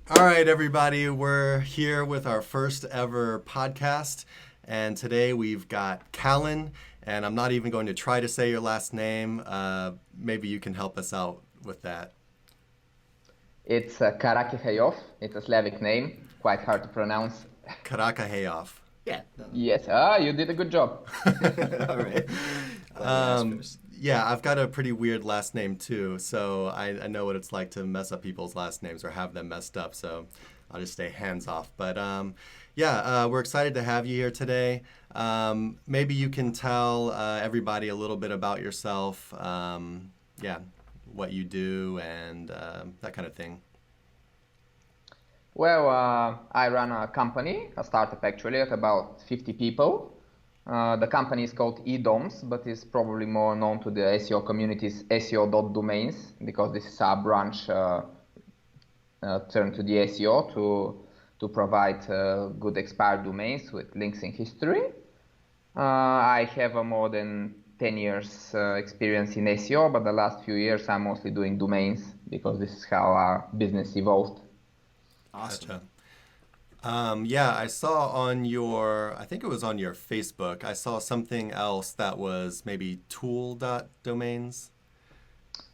All right, everybody, we're here with our first ever podcast. And today we've got Kalin, and I'm not even going to try to say your last name. Maybe you can help us out with that. It's Karakehayov. It's a Slavic name, quite hard to pronounce. Karakehayov. Yeah. No. Yes, you did a good job. All right. Glad you asked first. Yeah, I've got a pretty weird last name too, so I know what it's like to mess up people's last names or have them messed up, so I'll just stay hands off. But we're excited to have you here today. Maybe you can tell everybody a little bit about yourself, what you do, and that kind of thing. Well, I run a company, a startup actually, at about 50 people. The company is called eDoms, but is probably more known to the SEO community's SEO.domains, because this is our branch turned to the SEO to provide good expired domains with links in history. I have more than 10 years experience in SEO, but the last few years I'm mostly doing domains because this is how our business evolved. Awesome. Gotcha. I saw on I think it was on your Facebook, I saw something else that was maybe tool.domains.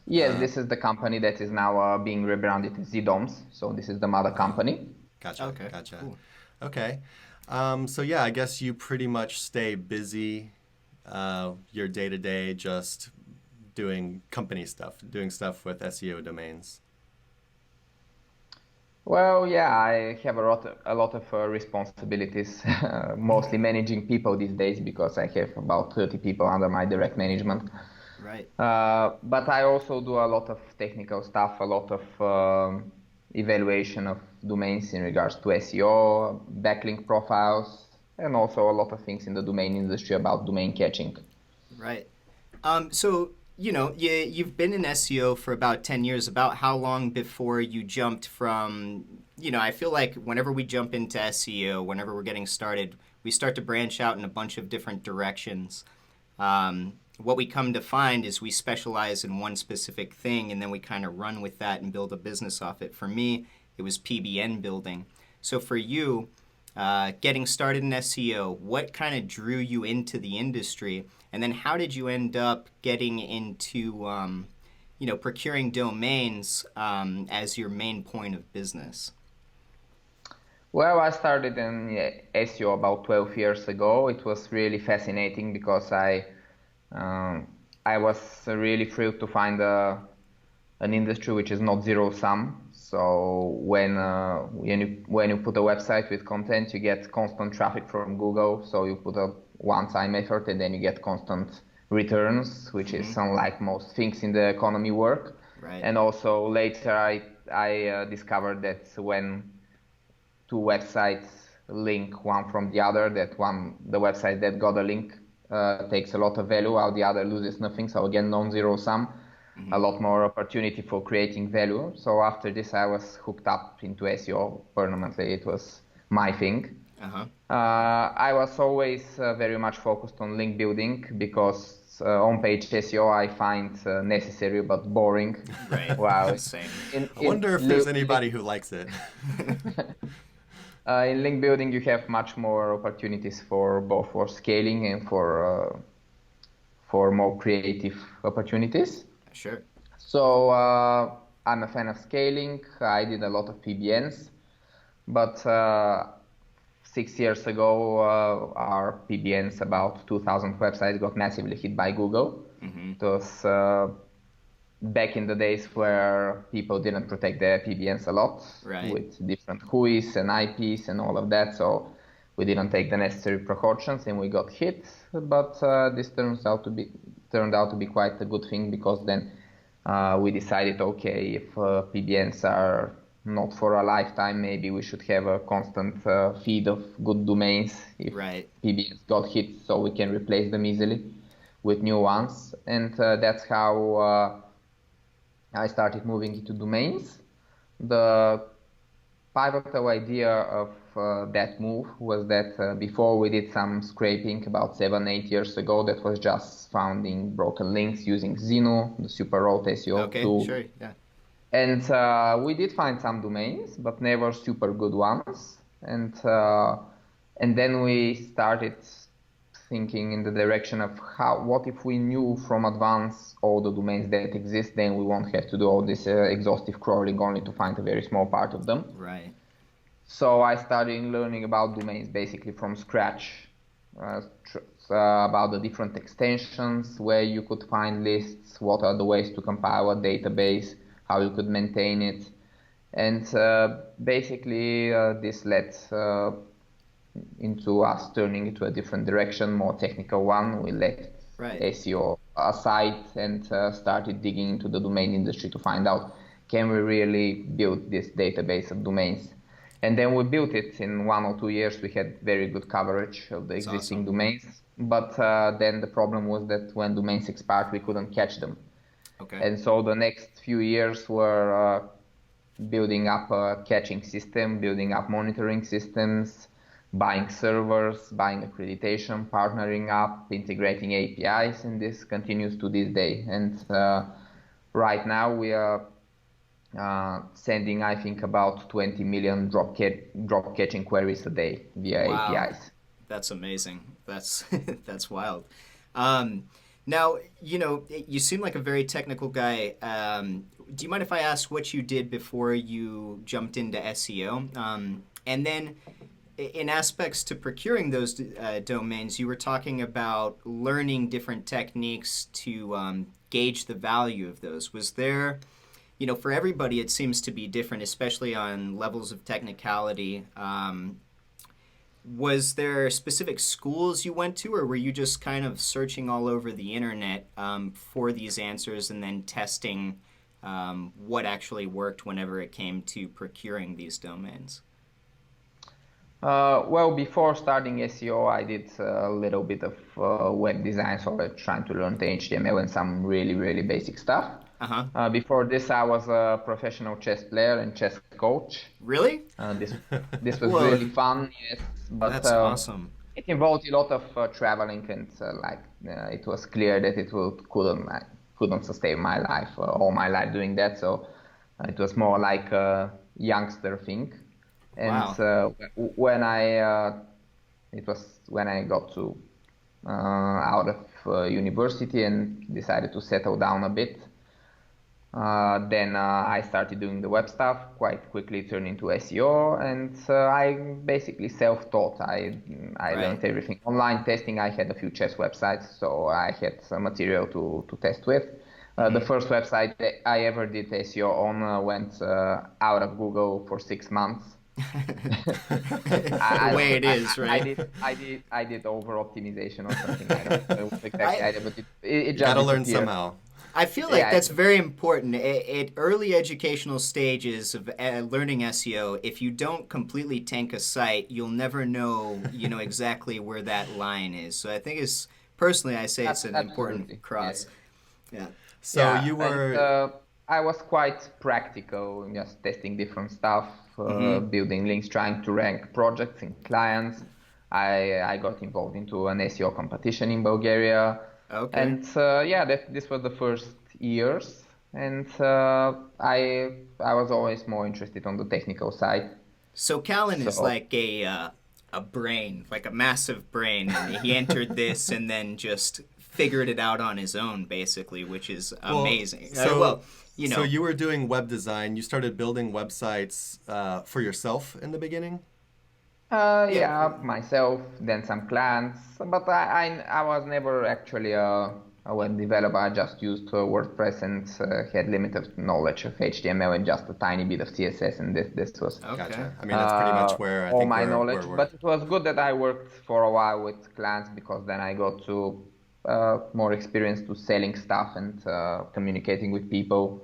Yes, this is the company that is now being rebranded as eDoms, so this is the mother company. Gotcha. Okay. Gotcha. Cool. Okay. I guess you pretty much stay busy your day to day just doing company stuff, doing stuff with SEO domains. Well, yeah, I have a lot of responsibilities, mostly managing people these days because I have about 30 people under my direct management. Right. But I also do a lot of technical stuff, a lot of evaluation of domains in regards to SEO, backlink profiles, and also a lot of things in the domain industry about domain catching. Right. You've been in SEO for about 10 years. About how long before you jumped from, I feel like whenever we jump into SEO, whenever we're getting started, we start to branch out in a bunch of different directions. What we come to find is we specialize in one specific thing and then we kind of run with that and build a business off it. For me, it was PBN building. So for you, getting started in SEO, what kind of drew you into the industry? And then how did you end up getting into, procuring domains as your main point of business? Well, I started in SEO about 12 years ago. It was really fascinating because um, I was really thrilled to find an industry which is not zero sum. So when you put a website with content, you get constant traffic from Google. So you put a one-time effort and then you get constant returns, which is unlike most things in the economy work. Right. And also later I discovered that when two websites link one from the other, the website that got a link takes a lot of value, while the other loses nothing. So again, non-zero sum, a lot more opportunity for creating value. So after this, I was hooked up into SEO permanently. It was my thing. Uh-huh. I was always very much focused on link building because on-page SEO I find necessary but boring. Right. Wow. Same. I wonder if there's anybody who likes it. In link building, you have much more opportunities for both for scaling and for more creative opportunities. Sure. So I'm a fan of scaling. I did a lot of PBNs, but 6 years ago, our PBNs, about 2,000 websites, got massively hit by Google. It was back in the days where people didn't protect their PBNs a lot, Right. with different WHOIS and IPs and all of that. So we didn't take the necessary precautions and we got hit. But this turned out to be quite a good thing, because then we decided, okay, if PBNs are not for a lifetime, maybe we should have a constant feed of good domains if Right. PBNs got hit, so we can replace them easily with new ones. And that's how I started moving into domains. The pivotal idea of that move was that before we did some scraping about 7, 8 years ago that was just finding broken links using Xenu, the super rote SEO Okay. tool. Sure. Yeah. And we did find some domains, but never super good ones. And then we started thinking in the direction of what if we knew from advance all the domains that exist, then we won't have to do all this exhaustive crawling only to find a very small part of them. Right. So I started learning about domains basically from scratch, about the different extensions, where you could find lists, what are the ways to compile a database, how you could maintain it. And basically this led into us turning into a different direction, more technical one. We left SEO aside and started digging into the domain industry to find out, can we really build this database of domains? And then we built it in 1 or 2 years. We had very good coverage of the existing domains. But then the problem was that when domains expired, we couldn't catch them. Okay. And so the next few years were building up a catching system, building up monitoring systems, buying servers, buying accreditation, partnering up, integrating APIs, and this continues to this day. And right now we are sending, I think, about 20 million drop catching queries a day via APIs. That's amazing. That's that's wild. Now, you seem like a very technical guy. Do you mind if I ask what you did before you jumped into SEO? And then in aspects to procuring those domains, you were talking about learning different techniques to gauge the value of those. Was there, for everybody, it seems to be different, especially on levels of technicality. Was there specific schools you went to, or were you just kind of searching all over the internet for these answers and then testing what actually worked whenever it came to procuring these domains? Well, before starting SEO, I did a little bit of web design, so I was trying to learn the HTML and some really, really basic stuff. Uh-huh. Before this, I was a professional chess player and chess coach. Really? This was really fun, yes. But that's awesome. It involved a lot of traveling, and it was clear that it couldn't sustain my life, all my life doing that. So it was more like a youngster thing. And when I got to out of university and decided to settle down a bit, then I started doing the web stuff, quite quickly turned into SEO, and I basically self-taught. I learned everything. Online testing, I had a few chess websites, so I had some material to test with. The first website that I ever did SEO on went out of Google for 6 months. The way it is, right? I did over optimization or something. I don't know exactly, but it just gotta learn somehow. I feel like that's very important. At early educational stages of learning SEO, if you don't completely tank a site, you'll never know, exactly where that line is. So I think personally, I say it's an important cross. Yeah. So you were. I was quite practical, just testing different stuff, building links, trying to rank projects and clients. I got involved into an SEO competition in Bulgaria. Okay. And this was the first years, and I was always more interested on the technical side. So Kalin is like a brain, like a massive brain, and he entered this and then just figured it out on his own, basically, which is amazing. So you were doing web design. You started building websites for yourself in the beginning? Myself, then some clients, but I was never actually a web developer. I just used WordPress and had limited knowledge of HTML and just a tiny bit of CSS, and this was Gotcha. I mean, that's pretty much where I all think my knowledge. But it was good that I worked for a while with clients, because then I got to more experience to selling stuff and communicating with people.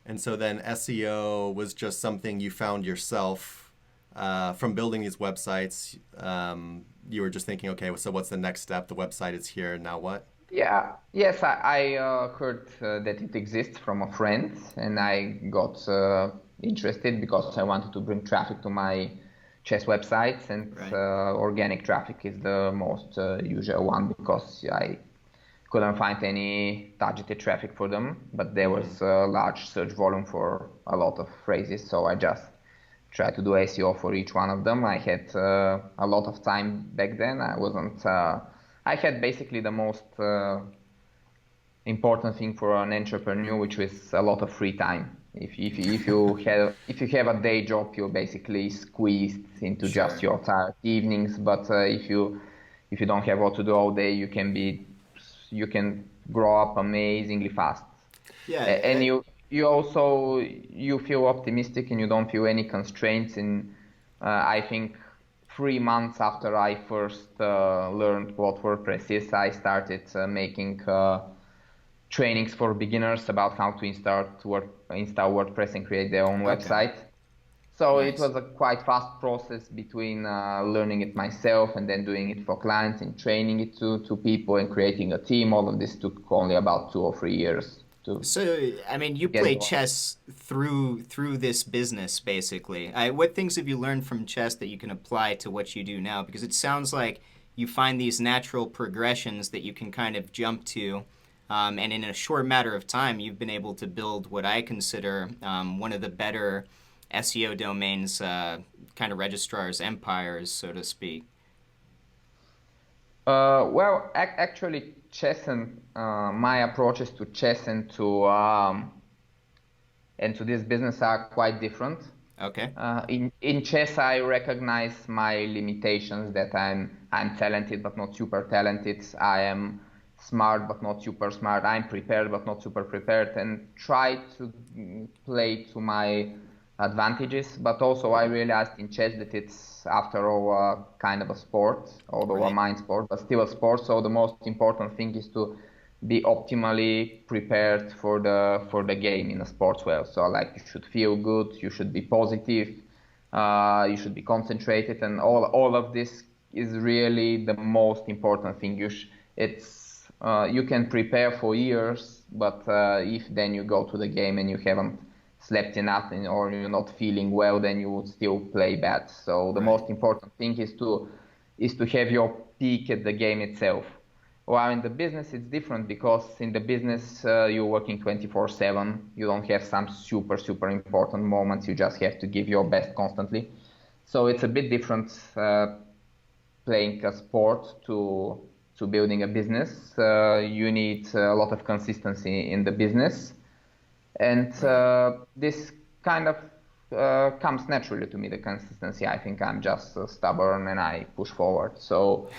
And so then SEO was just something you found yourself. From building these websites, you were just thinking, okay, so what's the next step? The website is here, now what? Yes, I heard that it exists from a friend, and I got interested because I wanted to bring traffic to my chess websites, and organic traffic is the most usual one, because couldn't find any targeted traffic for them, but there was a large search volume for a lot of phrases, so I just tried to do SEO for each one of them. I had a lot of time back then. I had basically the most important thing for an entrepreneur, which was a lot of free time. If you have a day job, you're basically squeezed into just your tired evenings. But if you don't have what to do all day, you can grow up amazingly fast. Yeah, And you feel optimistic and you don't feel any constraints. And I think 3 months after I first learned what WordPress is, I started making trainings for beginners about how to install WordPress and create their own website. So Nice. it was a quite fast process between learning it myself and then doing it for clients and training it to people and creating a team. All of this took only about 2 or 3 years. So, I mean, you play chess through this business, basically. What things have you learned from chess that you can apply to what you do now? Because it sounds like you find these natural progressions that you can kind of jump to. And in a short matter of time, you've been able to build what I consider one of the better SEO domains kind of registrars, empires, so to speak. Well, actually, chess and my approaches to chess and to this business are quite different. Okay. In chess, I recognize my limitations, that I'm talented but not super talented. I am smart but not super smart. I'm prepared but not super prepared, and try to play to my advantages. But also I realized in chess that it's, after all, kind of a sport, although a mind sport, but still a sport. So the most important thing is to be optimally prepared for the game in a sports world. So like, you should feel good, you should be positive, you should be concentrated, and all of this is really the most important thing. You can prepare for years, but if then you go to the game and you haven't slept enough or you're not feeling well, then you would still play bad. So the most important thing is to have your peak at the game itself. While in the business it's different, because in the business you're working 24/7. You don't have some super important moments. You just have to give your best constantly. So it's a bit different playing a sport to building a business. You need a lot of consistency in the business. And this kind of comes naturally to me, the consistency. I think I'm just stubborn and I push forward. So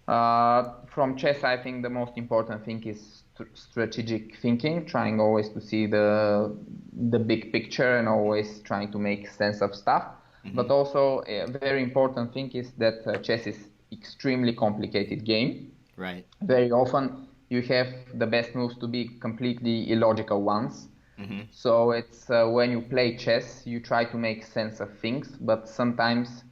from chess, I think the most important thing is strategic thinking, trying always to see the big picture and always trying to make sense of stuff. But also a very important thing is that chess is extremely complicated game. Right. Very often you have the best moves to be completely illogical ones. So it's when you play chess, you try to make sense of things, but sometimes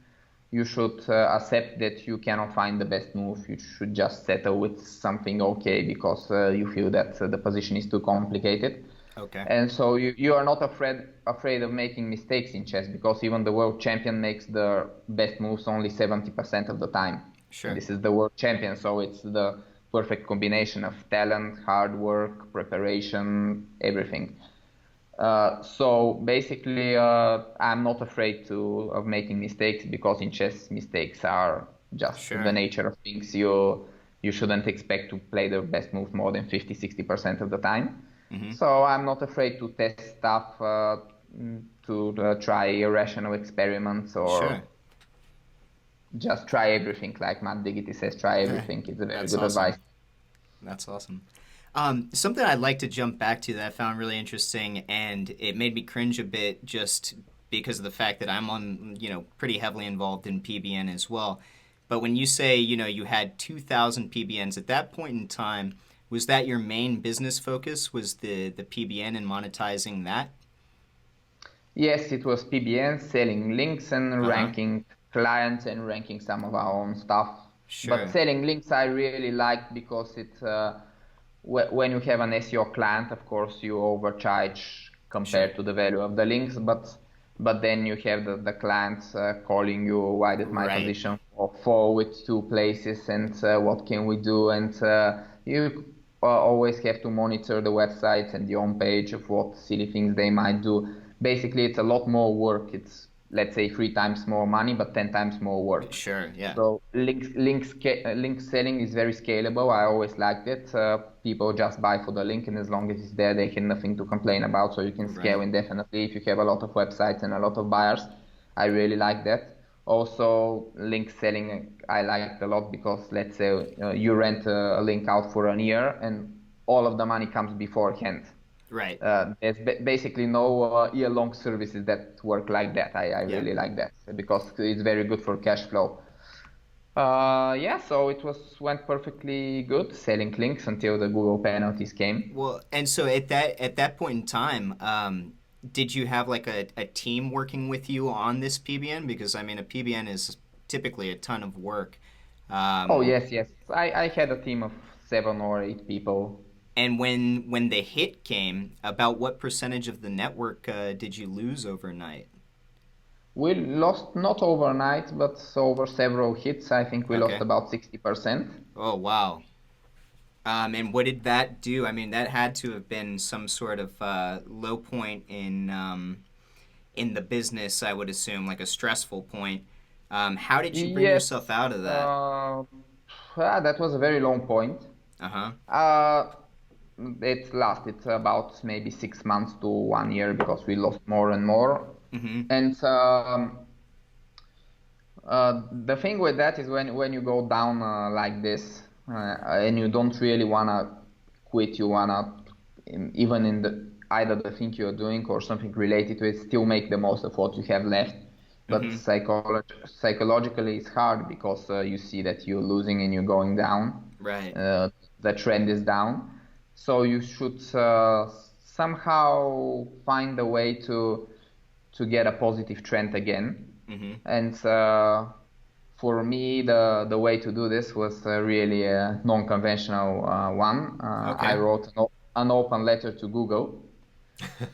you should accept that you cannot find the best move. You should just settle with something okay, because you feel that the position is too complicated. Okay. And so you are not afraid of making mistakes in chess, because even the world champion makes the best moves only 70% of the time. Sure. This is the world champion, so it's the perfect combination of talent, hard work, preparation, everything. So basically, I'm not afraid of making mistakes, because in chess, mistakes are just the nature of things. You shouldn't expect to play the best move more than 50-60% of the time. So I'm not afraid to test stuff, to try irrational experiments, or just try everything. Like Matt Diggity says, try everything. It's a very good advice. That's awesome. Something I'd like to jump back to that I found really interesting, and it made me cringe a bit just because of the fact that I'm pretty heavily involved in PBN as well. But when you say, you had 2,000 PBNs at that point in time, was that your main business focus? Was the PBN and monetizing that? Yes, it was PBN, selling links and ranking clients and ranking some of our own stuff. Sure. But selling links I really liked, because it's when you have an SEO client, of course, you overcharge compared to the value of the links, but then you have the clients calling you, why did my position fall with 2 places, and what can we do? And always have to monitor the websites and the home page of what silly things they might do. Basically, it's a lot more work. It's, let's say, 3 times more money, but 10 times more work. Sure, yeah. So link selling is very scalable. I always liked it. People just buy for the link, and as long as it's there, they have nothing to complain about. So you can scale indefinitely if you have a lot of websites and a lot of buyers. I really like that. Also, link selling I liked a lot because, let's say, you rent a link out for a year, and all of the money comes beforehand. Right. There's basically no year-long services that work like that. I really like that because it's very good for cash flow. So it went perfectly good selling links until the Google penalties came. Well, and so at that point in time, did you have like a team working with you on this PBN? Because I mean, a PBN is typically a ton of work. Yes. I had a team of 7 or 8 people. And when the hit came, about what percentage of the network did you lose overnight? We lost not overnight, but over several hits. I think we lost about 60%. Oh, wow. And what did that do? I mean, that had to have been some sort of low point in the business, I would assume, like a stressful point. How did you bring yourself out of that? That was a very long point. It lasted about maybe 6 months to 1 year because we lost more and more. And the thing with that is when you go down like this and you don't really wanna quit, you wanna even in either the thing you're doing or something related to it, still make the most of what you have left. But psychologically it's hard because you see that you're losing and you're going down. Right. The trend is down. So you should somehow find a way to get a positive trend again. And for me, the way to do this was really a non-conventional one. I wrote an open letter to Google.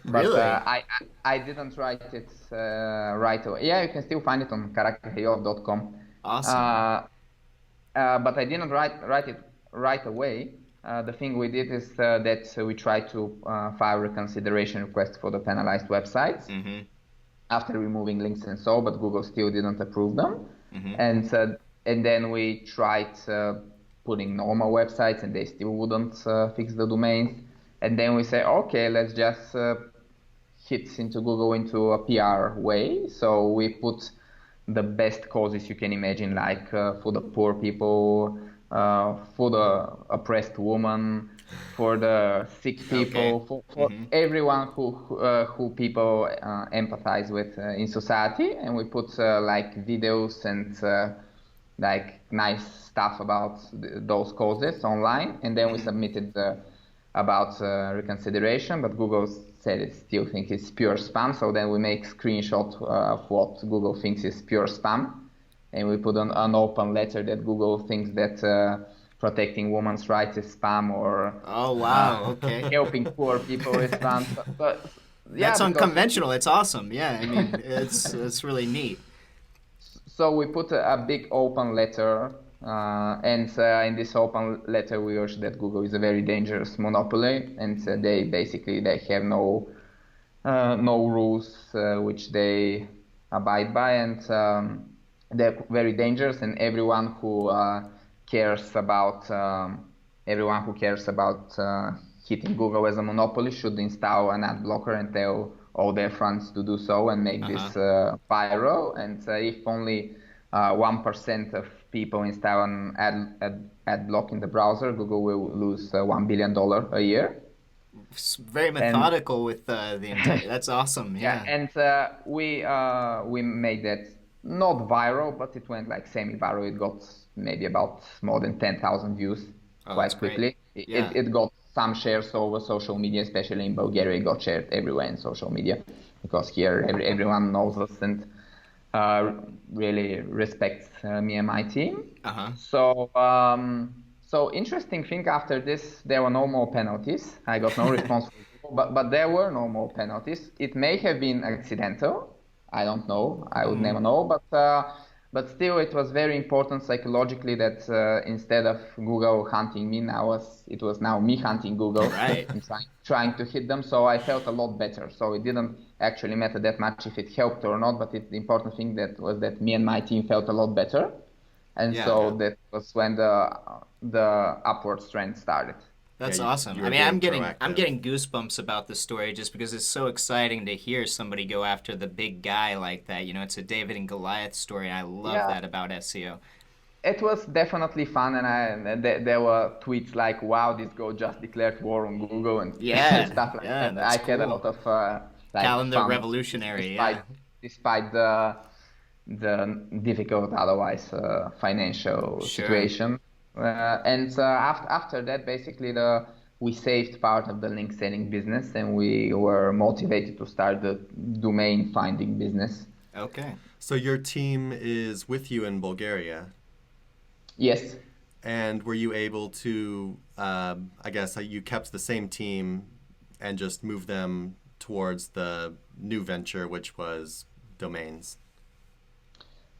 But really? I didn't write it right away. Yeah, you can still find it on Karakehayov.com. Awesome. But I didn't write it right away. The thing we did is that we tried to file reconsideration request for the penalized websites after removing links and so, but Google still didn't approve them. And then we tried putting normal websites, and they still wouldn't fix the domains. And then we say, okay, let's just hit into Google into a PR way. So we put the best causes you can imagine, like for the poor people, for the oppressed woman, for the sick people, for everyone who people empathize with in society. And we put like videos and like nice stuff about those causes online. And then we submitted about reconsideration, but Google said it still thinks it's pure spam. So then we make screenshot of what Google thinks is pure spam. And we put an open letter that Google thinks that protecting women's rights is spam, or helping poor people is spam. But that's unconventional. It's awesome. Yeah, I mean, it's really neat. So we put a big open letter, and in this open letter we urge that Google is a very dangerous monopoly, and they have no rules which they abide by, and they're very dangerous, and everyone who cares about hitting Google as a monopoly should install an ad blocker and tell all their friends to do so and make this viral. And if only 1% of people install an ad block in the browser, Google will lose $1 billion a year. It's very methodical with the entire. That's awesome. Yeah. And we made that not viral, but it went like semi-viral. It got maybe about more than 10,000 views quite quickly. It got some shares over social media, especially in Bulgaria. It got shared everywhere in social media because here everyone knows us and really respects me and my team. So interesting thing, after this, there were no more penalties. I got no response from people, but there were no more penalties. It may have been accidental. I don't know. I would never know. But But still, it was very important psychologically that instead of Google hunting me, it was now me hunting Google Right. and trying to hit them. So I felt a lot better. So it didn't actually matter that much if it helped or not. But the important thing that was that me and my team felt a lot better, and Yeah. so that was when the upward trend started. That's Yeah, awesome. you I were mean, being I'm proactive. getting goosebumps about the story just because it's so exciting to hear somebody go after the big guy like that. You know, it's a David and Goliath story, and I love Yeah, that about SEO. it was definitely fun, there were tweets like, "Wow, this girl just declared war on Google" and Yeah, stuff like yeah, that. that's I had a cool. lot of like Calendar fun, revolutionary, despite yeah. despite the difficult otherwise financial Sure. situation. After that, basically we saved part of the link selling business, and we were motivated to start the domain finding business. Okay. So your team is with you in Bulgaria, Yes. and were you able to, I guess, you kept the same team and just moved them towards the new venture, which was domains?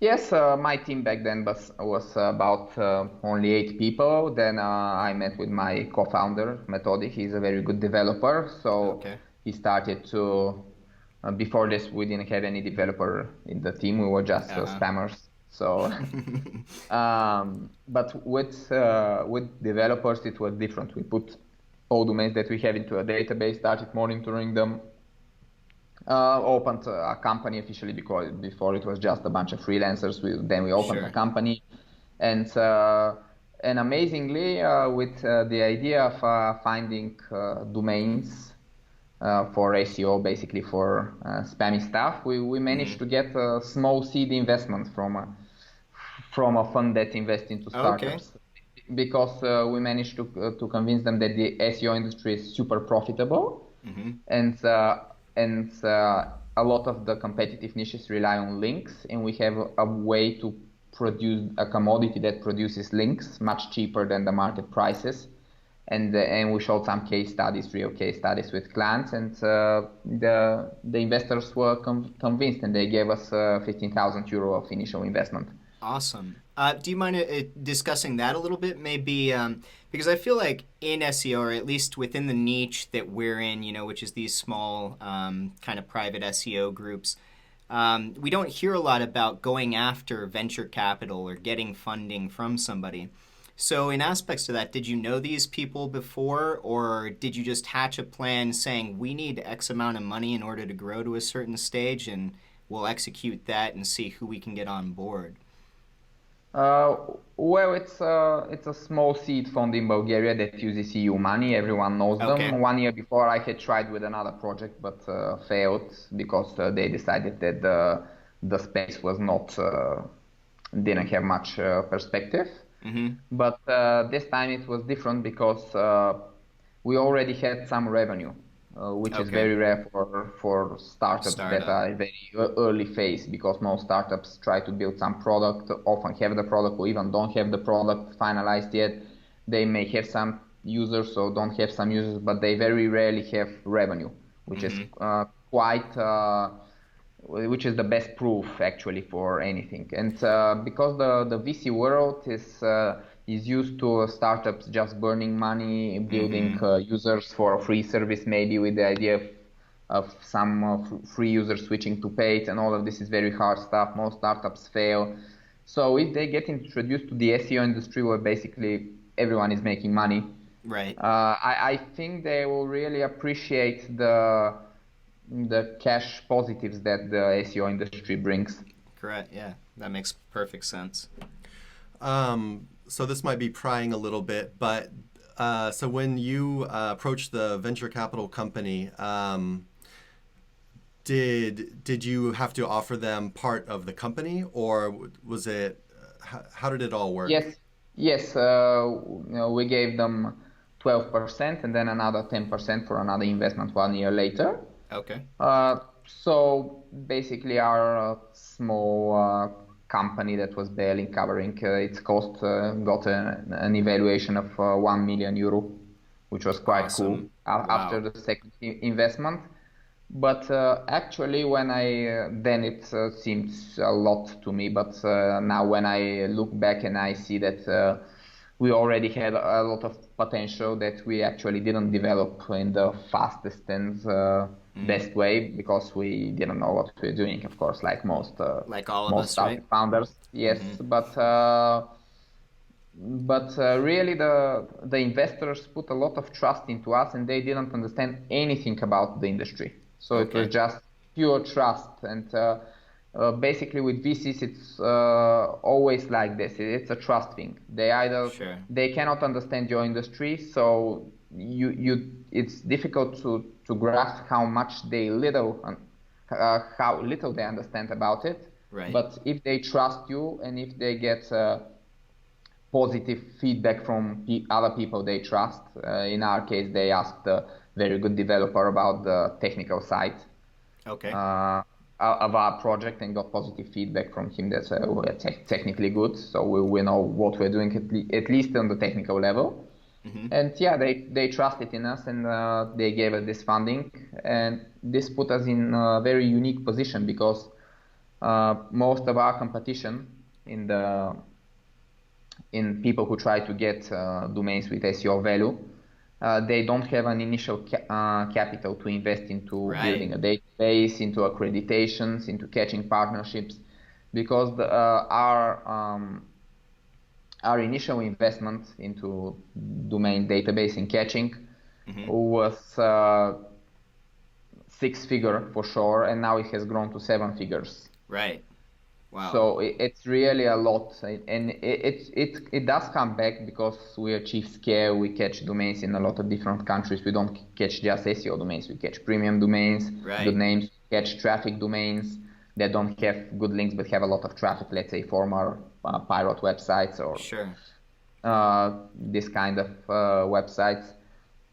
Yes, my team back then was about only 8 people. Then I met with my co-founder, Metodi. He's a very good developer, so Okay. he started to. Before this, we didn't have any developer in the team. We were just Uh-huh. spammers. So, but with developers, it was different. We put all domains that we have into a database, started monitoring them, opened a company officially because before it was just a bunch of freelancers. Then we opened a Sure. company, and amazingly, with the idea of finding domains for SEO, basically for spammy stuff, we managed Hmm. to get a small seed investment from a fund that invests into Okay. startups because we managed to convince them that the SEO industry is super profitable, Hmm. and a lot of the competitive niches rely on links, and we have a way to produce a commodity that produces links much cheaper than the market prices. And we showed some case studies, real case studies with clients, and the investors were convinced, and they gave us 15,000 euro of initial investment. Awesome. Do you mind discussing that a little bit? Maybe because I feel like in SEO, or at least within the niche that we're in, you know, which is these small kind of private SEO groups, we don't hear a lot about going after venture capital or getting funding from somebody. So, in aspects of that, did you know these people before, or did you just hatch a plan saying we need X amount of money in order to grow to a certain stage, and we'll execute that and see who we can get on board? Uh, well, it's a small seed fund in Bulgaria that uses EU money. Everyone knows Okay. them. 1 year before, I had tried with another project, but failed because they decided that the space was not didn't have much perspective. Mm-hmm. But this time it was different because we already had some revenue, which is Okay. very rare for startups that Startup. are very early phase, because most startups try to build some product, often have the product or even don't have the product finalized yet. They may have some users or don't have some users, but they very rarely have revenue, which is Mm-hmm. quite which is the best proof actually for anything. And because the VC world is used to startups just burning money, building Mm-hmm. users for a free service, maybe with the idea of some free users switching to paid, and all of this is very hard stuff. Most startups fail. So if they get introduced to the SEO industry, where basically everyone is making money, Right. I think they will really appreciate the cash positives that the SEO industry brings. Correct. Yeah. That makes perfect sense. So this might be prying a little bit, but so when you approached the venture capital company, did you have to offer them part of the company, or was it how did it all work? Yes, yes. We gave them 12% and then another 10% for another investment 1 year later. Okay. So basically, our small company that was barely covering its cost got an evaluation of 1 million euro, which was quite cool Awesome. after Wow. the second investment. But actually, when then it seems a lot to me. But now, when I look back and I see that we already had a lot of potential that we actually didn't develop in the fastest and best way because we didn't know what we were doing. Of course, like Like all of most us, right? startup founders, yes. But really, the investors put a lot of trust into us, and they didn't understand anything about the industry. So it was Okay. just pure trust. And basically, with VCs, it's always like this. It's a trust thing. Sure. They cannot understand your industry, so it's difficult to grasp how little they understand about it. Right. But if they trust you, and if they get positive feedback from other people they trust. In our case, they asked a very good developer about the technical side Okay. of our project and got positive feedback from him that we're technically good. So we know what we're doing at least on the technical level. Mm-hmm. And yeah, they trusted in us, and they gave us this funding. And this put us in a very unique position because most of our competition in the in people who try to get domains with SEO value, they don't have an initial capital to invest into Right. building a database, into accreditations, into catching partnerships, because our initial investment into domain database and catching Mm-hmm. was six figure for sure, and now it has grown to seven figures. Right. Wow. So it's really a lot, and it does come back because we achieve scale. We catch domains in a lot of different countries. We don't catch just SEO domains. We catch premium domains, good Right. names. Catch traffic domains that don't have good links but have a lot of traffic. Let's say former pirate websites or Sure. this kind of websites.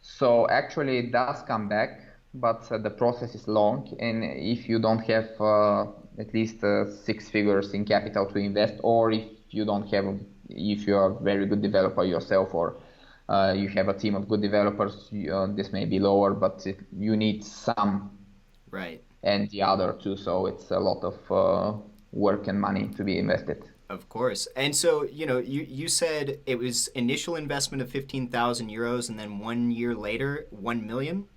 So actually, it does come back, but the process is long, and if you don't have at least six figures in capital to invest, or if you don't have, if you are a very good developer yourself, or you have a team of good developers, this may be lower, but you need some Right. and the other too. So it's a lot of work and money to be invested. Of course. And so, you said it was initial investment of 15,000 euros and then 1 year later, 1 million?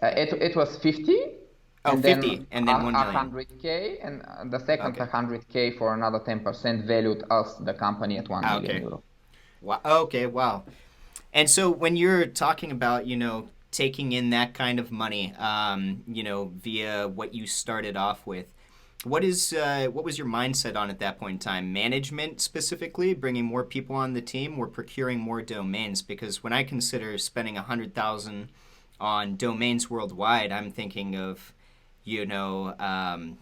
It was 50 Oh, and 50 then and then 1 a million. 100K, and the second Okay. 100K for another 10% valued us, the company, at 1 million Okay. euro. Wow. Okay. Wow. And so when you're talking about, taking in that kind of money, via what you started off with, what was your mindset on at that point in time? Management specifically, bringing more people on the team, or procuring more domains? Because when I consider spending 100,000 on domains worldwide, I'm thinking of, you know, um,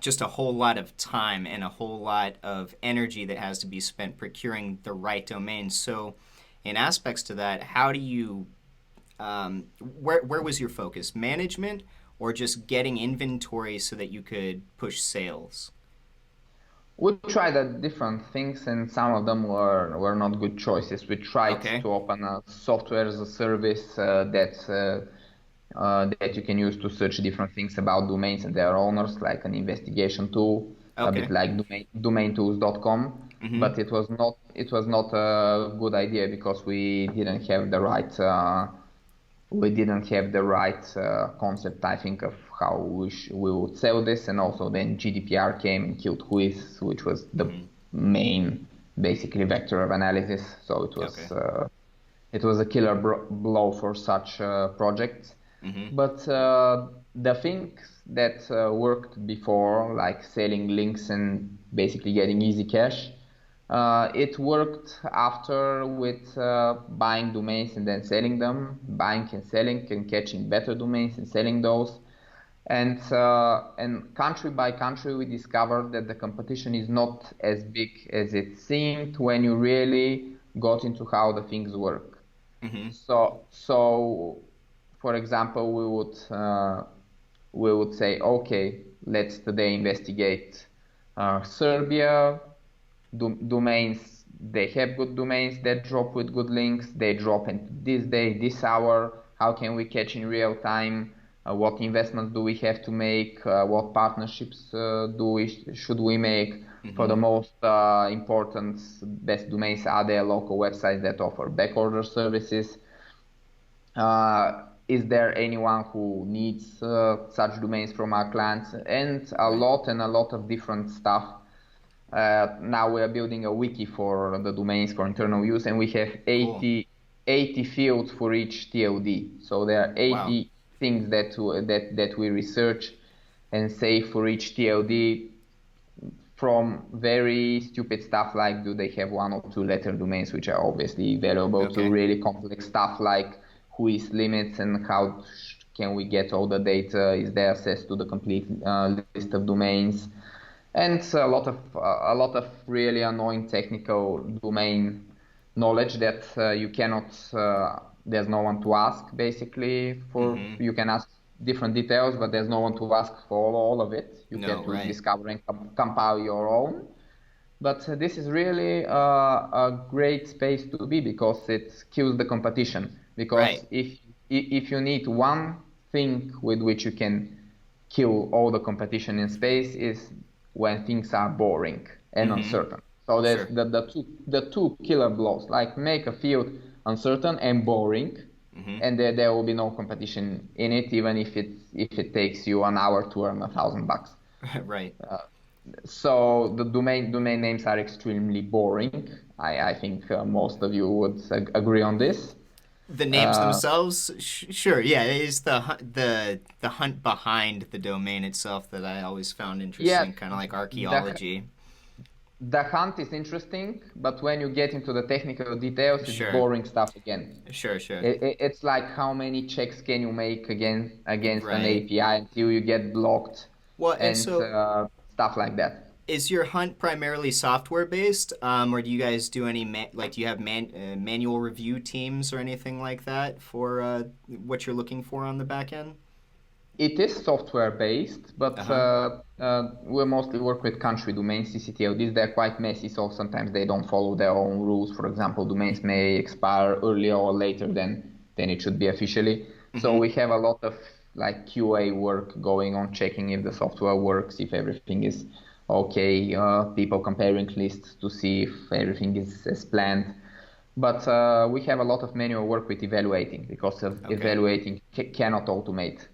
just a whole lot of time and a whole lot of energy that has to be spent procuring the right domains. So, in aspects to that, how do you where was your focus? Management or just getting inventory so that you could push sales? We tried different things, and some of them were not good choices. We tried Okay. to open a software as a service that you can use to search different things about domains and their owners, like an investigation tool, a bit Okay. like domaintools.com. Mm-hmm. But it was not a good idea because we didn't have the right concept, I think, of how we would sell this. And also then GDPR came and killed Whois, which was the Mm-hmm. main, basically, vector of analysis. So Okay. it was a killer blow for such projects. Mm-hmm. But the things that worked before, like selling links and basically getting easy cash, it worked after with buying domains and then selling them, buying and selling and catching better domains and selling those. And country by country, we discovered that the competition is not as big as it seemed when you really got into how the things work. Mm-hmm. So, for example, we would say, okay, let's today investigate Serbia domains. They have good domains that drop with good links. They drop into this day, this hour. How can we catch in real time what investments do we have to make, what partnerships should we make. For the most important best domains, are there local websites that offer backorder services? Is there anyone who needs such domains from our clients? And a lot of different stuff. Now we are building a wiki for the domains for internal use, and we have 80 fields for each TLD. So there are 80 things that we research and save for each TLD, from very stupid stuff like do they have 1 or 2 letter domains, which are obviously valuable, to really complex stuff like who is limits and how can we get all the data, is there access to the complete list of domains, and a lot of really annoying technical domain knowledge that you cannot, there's no one to ask basically for. You can ask different details, but there's no one to ask for all of it. You get to discover and compile your own. But this is really a great space to be, because it kills the competition. Because if you need one thing with which you can kill all the competition in space, is when things are boring and uncertain. So there's the two killer blows, like make a field uncertain and boring, and there will be no competition in it, even if it takes you an hour to earn $1,000. Right. So the domain names are extremely boring. I think most of you would agree on this. The names themselves, sure, yeah, it is the hunt behind the domain itself that I always found interesting, kind of like archaeology. The hunt is interesting, but when you get into the technical details, it's boring stuff again. Sure. It's like how many checks can you make against an API until you get blocked, and so, stuff like that. Is your hunt primarily software based, or do you guys do any do you have manual review teams or anything like that for what you're looking for on the back end? It is software based, but we mostly work with country domains, CCTLDs. They're quite messy, so sometimes they don't follow their own rules. For example, domains may expire earlier or later than it should be officially. So we have a lot of like QA work going on, checking if the software works, if everything is okay, people comparing lists to see if everything is as planned. But we have a lot of manual work with evaluating, because evaluating cannot automate.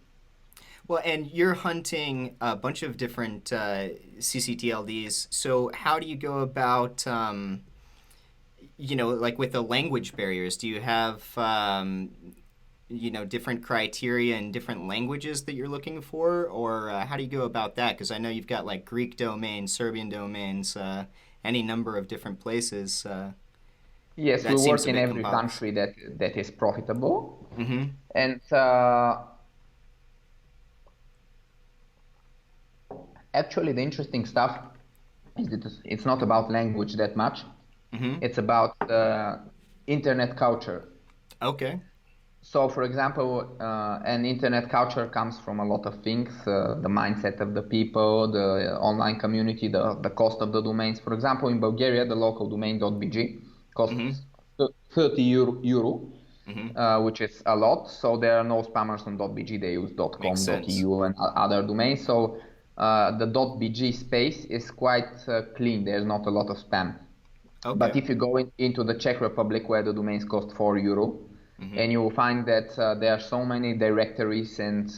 Well, and you're hunting a bunch of different CCTLDs. So how do you go about, like with the language barriers? Do you have, different criteria in different languages that you're looking for? Or how do you go about that? Because I know you've got like Greek domains, Serbian domains, any number of different places. Yes, we work in every country that is profitable. And actually, the interesting stuff is that it's not about language that much. It's about internet culture. Okay. So, for example, an internet culture comes from a lot of things: the mindset of the people, the online community, the cost of the domains. For example, in Bulgaria, the local domain .bg costs 30 euro, which is a lot. So there are no spammers on .bg. They use .com, .eu, and other domains. So the .bg space is quite clean. There's not a lot of spam. Okay. But if you go into the Czech Republic, where the domains cost 4 euro, and you will find that there are so many directories and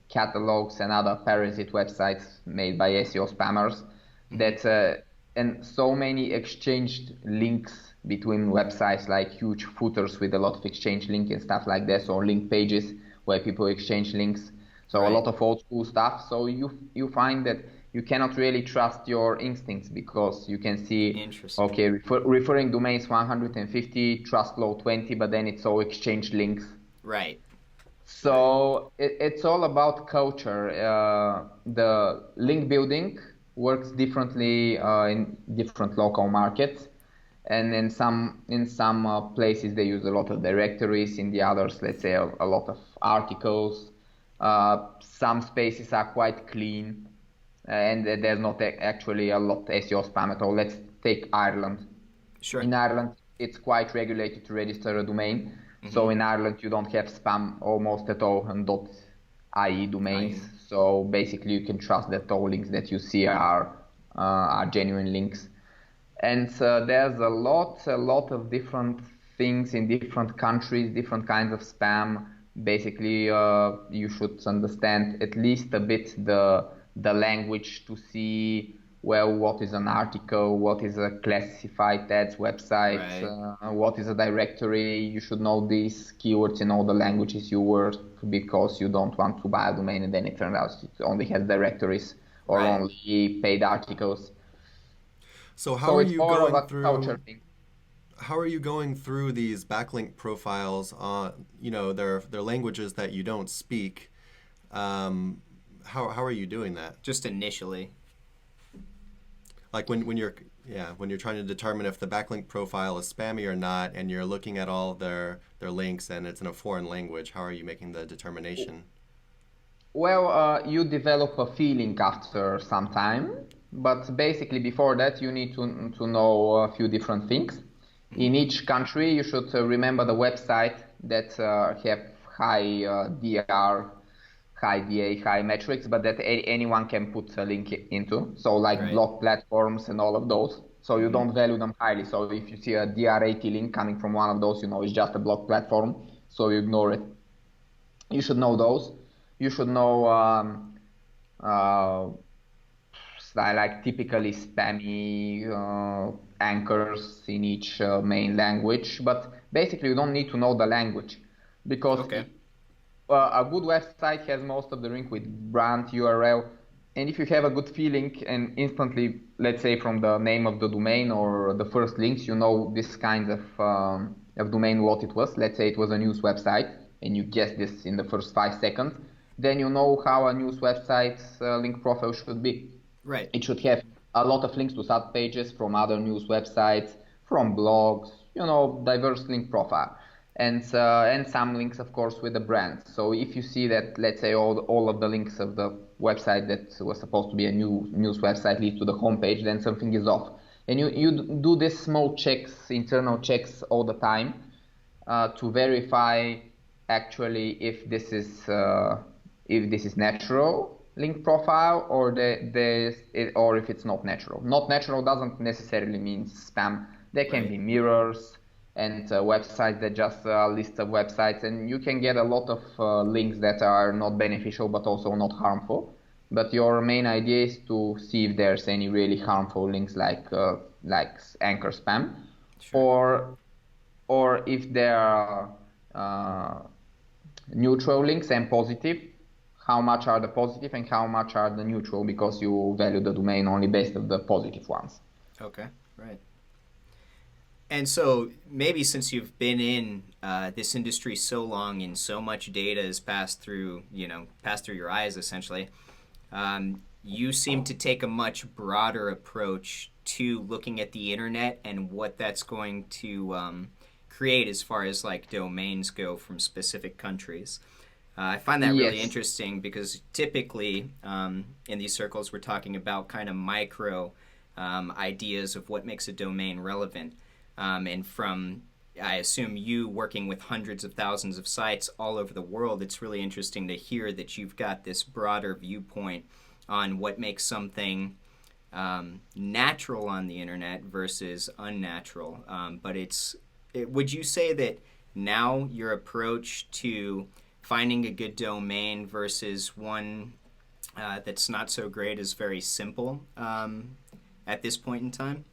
catalogs and other parasite websites made by SEO spammers that and so many exchanged links between websites, like huge footers with a lot of exchange link and stuff like this, or link pages where people exchange links. So a lot of old school stuff. So you find that you cannot really trust your instincts, because you can see, okay, referring domains 150, trust low 20, but then it's all exchange links. Right. So it's all about culture. The link building works differently in different local markets. And in some places they use a lot of directories. In the others, let's say, a lot of articles. Some spaces are quite clean, and there's not actually a lot of SEO spam at all. Let's take Ireland. Sure. In Ireland, it's quite regulated to register a domain. So in Ireland, you don't have spam almost at all on IE domains. So basically, you can trust that all links that you see are genuine links. And there's a lot of different things in different countries, different kinds of spam. Basically, you should understand at least a bit the language to see, well, what is an article, what is a classified ads website, Right. what is a directory. You should know these keywords in all the languages you work, because you don't want to buy a domain and then it turns out it only has directories or Right. only paid articles. So how So are it's you more of going a culture through thing. how are you going through these backlink profiles on, their languages that you don't speak? How are you doing that? Just initially. Like when you're trying to determine if the backlink profile is spammy or not, and you're looking at all their links and it's in a foreign language, how are you making the determination? Well, you develop a feeling after some time, but basically before that you need to know a few different things. In each country, you should remember the website that have high DR, high DA, high metrics, but that anyone can put a link into. So like Right. blog platforms and all of those. So you don't value them highly. So if you see a DR80 link coming from one of those, you know it's just a blog platform. So you ignore it. You should know those. You should know uh, like typically spammy anchors in each main language, but basically you don't need to know the language, because Okay. a good website has most of the link with brand URL, and if you have a good feeling and instantly, let's say from the name of the domain or the first links, you know this kind of domain what it was. Let's say it was a news website, and you guess this in the first 5 seconds, then you know how a news website's link profile should be. Right. It should have a lot of links to sub pages from other news websites, from blogs, diverse link profile, and some links, of course, with the brand. So if you see that, let's say, all of the links of the website that was supposed to be a news website lead to the homepage, then something is off. And you do these small checks, internal checks all the time, to verify actually if this is natural link profile, or or if it's not natural. Not natural doesn't necessarily mean spam. There can Right. be mirrors and websites that just list of websites, and you can get a lot of links that are not beneficial but also not harmful. But your main idea is to see if there's any really harmful links like anchor spam, Sure. or if there are neutral links and positive. How much are the positive and how much are the neutral, because you value the domain only based on the positive ones. Okay. Right. And so maybe since you've been in this industry so long and so much data has passed through your eyes essentially, you seem to take a much broader approach to looking at the internet and what that's going to create as far as like domains go from specific countries. I find that really Yes. interesting because typically in these circles we're talking about kind of micro ideas of what makes a domain relevant. And from, I assume, you working with hundreds of thousands of sites all over the world, it's really interesting to hear that you've got this broader viewpoint on what makes something natural on the internet versus unnatural. But would you say that now your approach to finding a good domain versus one that's not so great is very simple at this point in time?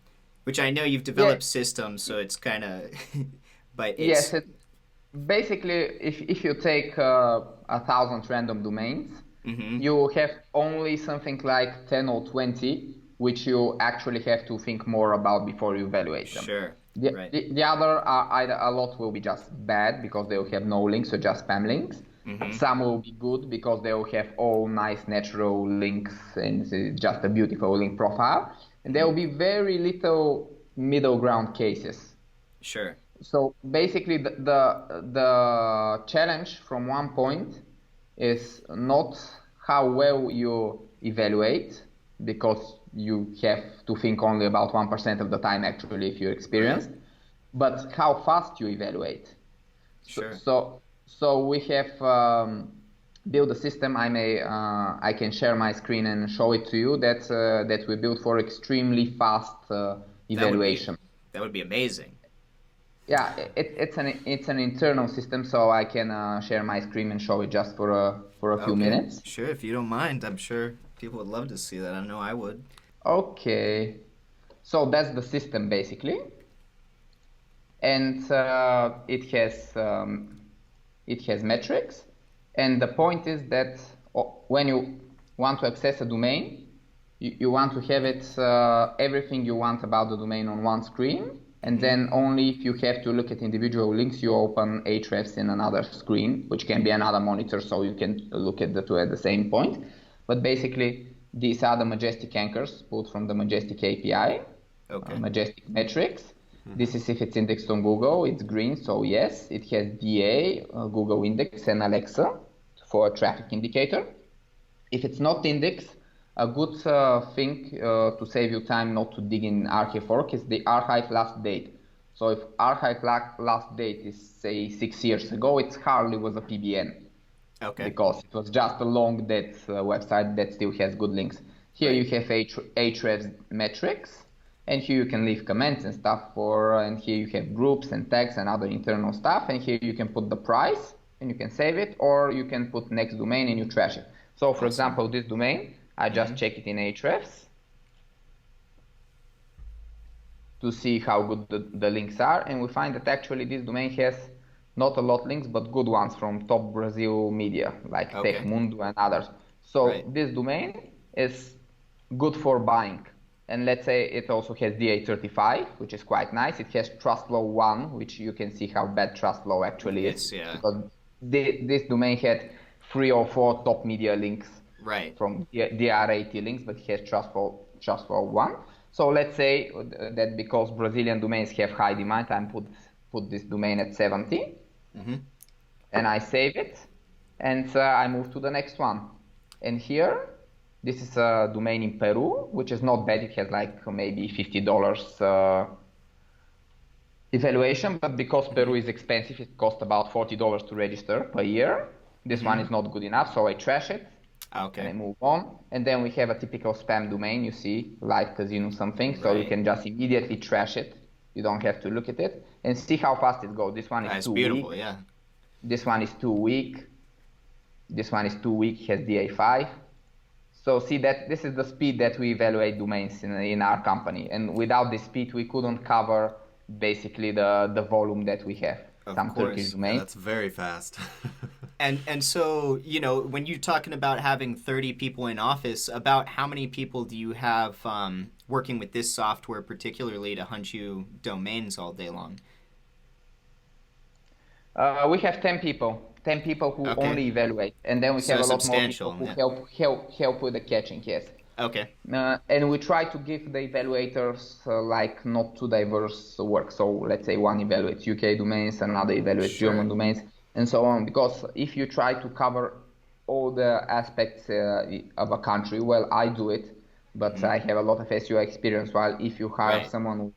Which I know you've Yeah. developed systems, so it's kind of, but Yes. it's Basically, if you take 1,000 random domains, mm-hmm, you have only something like 10 or 20 which you actually have to think more about before you evaluate them. sure, The, right, the, the other are either a lot will be just bad because they will have no links or just spam links. mm-hmm, Some will be good because they will have all nice natural links and it's just a beautiful link profile. And there will be very little middle ground cases. sure, So basically, the challenge from one point is not how well you evaluate, because you have to think only about 1% of the time actually if you're right, experienced, but how fast you evaluate. So sure, so, so we have build a system. I can share my screen and show it to you that we built for extremely fast evaluation. That would be amazing. Yeah, it's an internal system, so I can share my screen and show it just for a few minutes. Sure, if you don't mind. I'm sure people would love to see that. I know I would. Okay, so that's the system basically, and it has metrics, and the point is that when you want to access a domain, you want to have it everything you want about the domain on one screen. And then only if you have to look at individual links, you open hrefs in another screen, which can be another monitor, so you can look at the two at the same point. But basically, these are the Majestic anchors pulled from the Majestic API, Majestic metrics. This is if it's indexed on Google, it's green, so yes. It has DA, Google Index, and Alexa for a traffic indicator. If it's not indexed, a good thing to save you time not to dig in archive fork is the archive last date. So if archive last date is, say, 6 years ago, it hardly was a PBN. Okay. Because it was just a long dead website that still has good links. Here you have hrefs metrics, and here you can leave comments and stuff and here you have groups and tags and other internal stuff, and here you can put the price and you can save it, or you can put next domain and you trash it. So for example, this domain, I just check it in hrefs to see how good the links are, and we find that actually this domain has not a lot of links, but good ones from top Brazil media like Tecmundo and others. So this domain is good for buying. And let's say it also has DA35, which is quite nice. It has TrustFlow 1, which you can see how bad TrustFlow actually is. Because this domain had 3 or 4 top media links from DR80 links, but it has TrustFlow 1. So let's say that because Brazilian domains have high demand, I put this domain at 70, and I save it, and I move to the next one. And here, this is a domain in Peru, which is not bad. It has like maybe $50 evaluation, but because Peru is expensive, it costs about $40 to register per year. This one is not good enough, so I trash it. And I move on. And then we have a typical spam domain, you see, live casino something, so you can just immediately trash it. You don't have to look at it. And see how fast it goes. This one is too weak. This one is too weak. This one is too weak, has DA5. So see that this is the speed that we evaluate domains in our company. And without this speed, we couldn't cover basically the volume that we have. Of course, that's very fast. And so, you know, when you're talking about having 30 people in office, about how many people do you have working with this software particularly to hunt you domains all day long? We have 10 people. 10 people who only evaluate. And then we have a lot more people who help with the catching, yes. And we try to give the evaluators like not too diverse work. So let's say one evaluates UK domains, another evaluates German domains, and so on. Because if you try to cover all the aspects of a country, well, I do it, but I have a lot of SEO experience. While if you hire someone with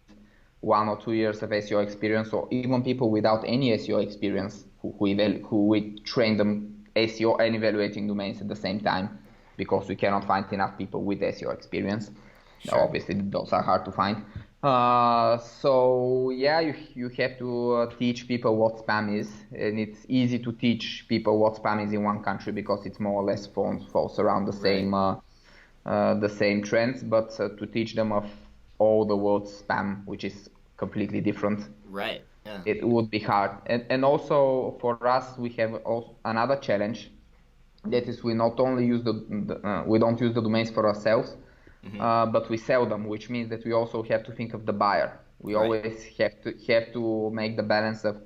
1 or 2 years of SEO experience, or even people without any SEO experience, who we train them SEO and evaluating domains at the same time, because we cannot find enough people with SEO experience. Obviously, those are hard to find. So yeah, you have to teach people what spam is, and it's easy to teach people what spam is in one country because it's more or less falls around the same trends. But to teach them of all the world's spam, which is completely different, it would be hard. And also for us, we have another challenge. That is, we not only use we don't use the domains for ourselves, but we sell them, which means that we also have to think of the buyer. We always have to make the balance of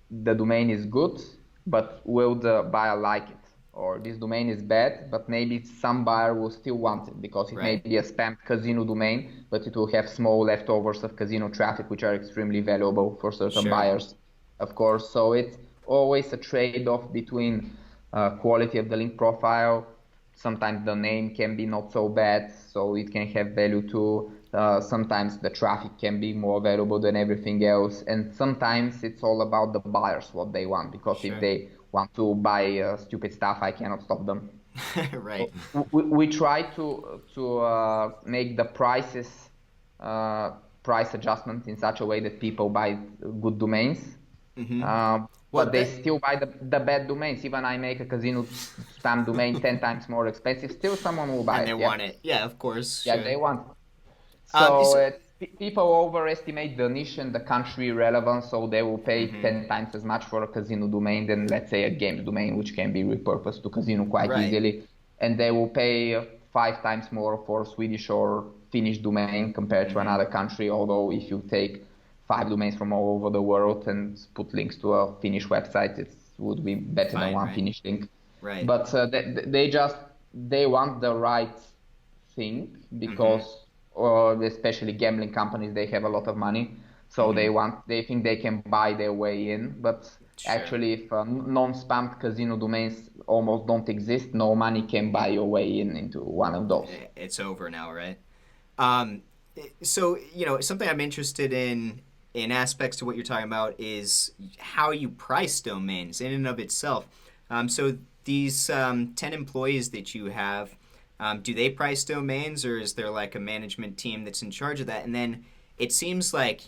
the domain is good, but will the buyer like it? Or this domain is bad, but maybe some buyer will still want it because it may be a spam casino domain, but it will have small leftovers of casino traffic, which are extremely valuable for certain buyers, of course. So it's always a trade-off between quality of the link profile. Sometimes the name can be not so bad, so it can have value too. Sometimes the traffic can be more valuable than everything else, and sometimes it's all about the buyers, what they want, because if they want to buy stupid stuff, I cannot stop them. Right. We try to make the price adjustment in such a way that people buy good domains. Well, But they still buy the bad domains. Even I make a casino spam domain 10 times more expensive, still someone will buy and it. they Yeah. want it. Yeah, of course. Yeah, Sure. they want. Um, So so- people overestimate the niche and the country relevance, so they will pay 10 times as much for a casino domain than, let's say, a games domain, which can be repurposed to casino quite Right. easily. And they will pay 5 times more for Swedish or Finnish domain compared to another country, although if you take 5 domains from all over the world and put links to a Finnish website, it would be better than Fine, one right. Finnish link. Right. But they want the right thing because especially gambling companies, they have a lot of money, so they think they can buy their way in. But Sure. actually, if non-spammed casino domains almost don't exist, no money can buy your way into one of those. It's over now, right? So, something I'm interested in aspects to what you're talking about is how you price domains in and of itself. So these 10 employees that you have, do they price domains, or is there like a management team that's in charge of that? And then it seems like,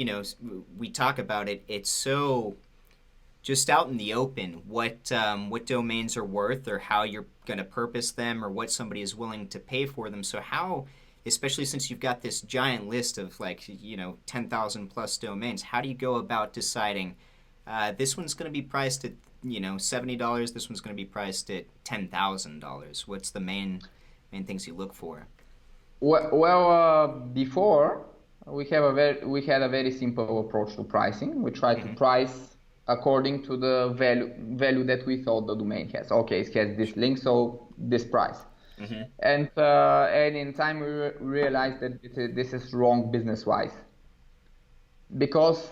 we talk about it, it's so just out in the open what domains are worth, or how you're going to purpose them, or what somebody is willing to pay for them. So how, especially since you've got this giant list of 10,000 plus domains, how do you go about deciding this one's going to be priced at $70, this one's going to be priced at $10,000? What's the main things you look for? Before we had a very simple approach to pricing. We try to price according to the value that we thought the domain has. Okay, it has this link, so this price. And in time we realized that this is wrong business-wise, because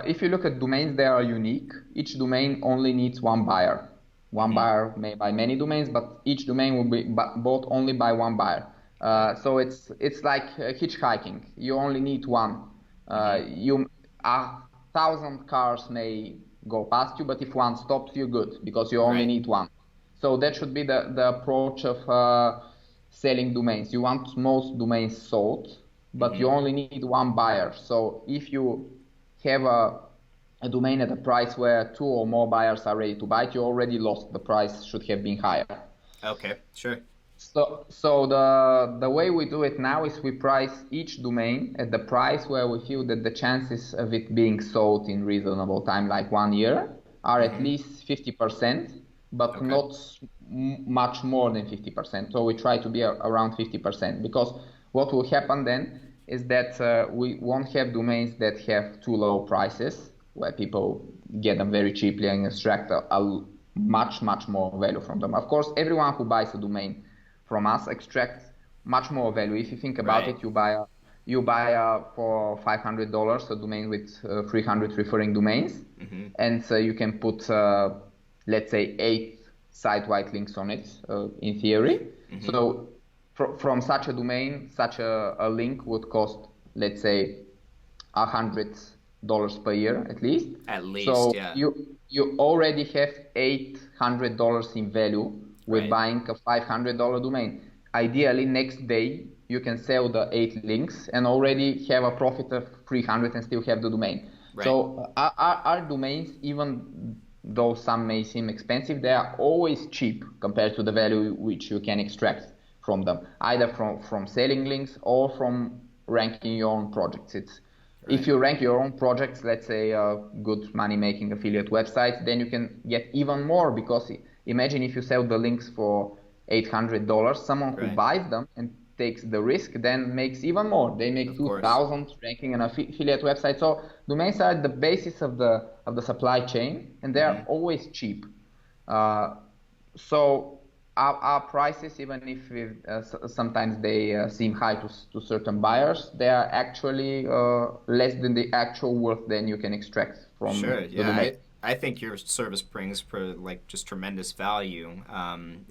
if you look at domains, they are unique. Each domain only needs one buyer. One buyer may buy many domains, but each domain will be bought only by one buyer. So it's like hitchhiking. You only need one. 1,000 cars may go past you, but if one stops, you're good because you only need one. So that should be the approach of selling domains. You want most domains sold, but you only need one buyer. So if you have a domain at a price where 2 or more buyers are ready to buy it, you already lost. The price should have been higher. Okay, sure. So the way we do it now is we price each domain at the price where we feel that the chances of it being sold in reasonable time, like 1 year, are at least 50%, but not much more than 50%. So we try to be around 50%, because what will happen then is that we won't have domains that have too low prices, where people get them very cheaply and extract a much more value from them. Of course, everyone who buys a domain from us extracts much more value. If you think about it, you buy for $500 a domain with 300 referring domains, and so you can put let's say 8 site-wide links on it in theory. So from such a domain, such a link would cost, let's say, $100 per year at least. At least, so yeah. You already have $800 in value with buying a $500 domain. Ideally, next day you can sell the 8 links and already have a profit of 300 and still have the domain. So our domains, even though some may seem expensive, they are always cheap compared to the value which you can extract from them, either from selling links or from ranking your own projects. If you rank your own projects, let's say a good money-making affiliate website, then you can get even more, because imagine if you sell the links for $800, someone who buys them and takes the risk then makes even more. They make 2,000 ranking an affiliate website. So domains are the basis of the supply chain, and they are always cheap. So our prices, even if sometimes they seem high to certain buyers, they are actually less than the actual worth then you can extract from the domain. I think your service brings just tremendous value,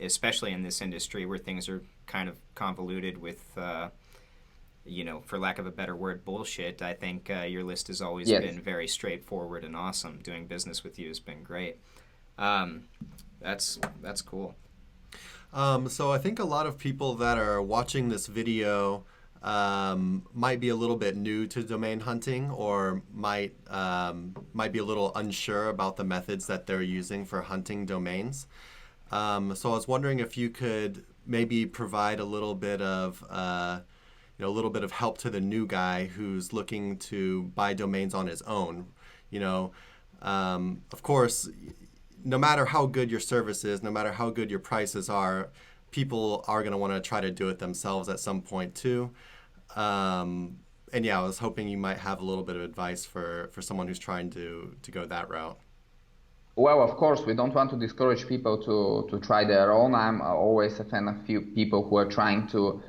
especially in this industry where things are kind of convoluted with, for lack of a better word, bullshit. I think your list has always been very straightforward and awesome. Doing business with you has been great. Um, that's cool. So I think a lot of people that are watching this video might be a little bit new to domain hunting, or might be a little unsure about the methods that they're using for hunting domains. So I was wondering if you could maybe provide a little bit of a little bit of help to the new guy who's looking to buy domains on his own. You know, of course, no matter how good your service is, no matter how good your prices are, people are going to want to try to do it themselves at some point too. And yeah, I was hoping you might have a little bit of advice for someone who's trying to go that route. Well, of course, we don't want to discourage people to try their own. I'm always a fan of few people who are trying to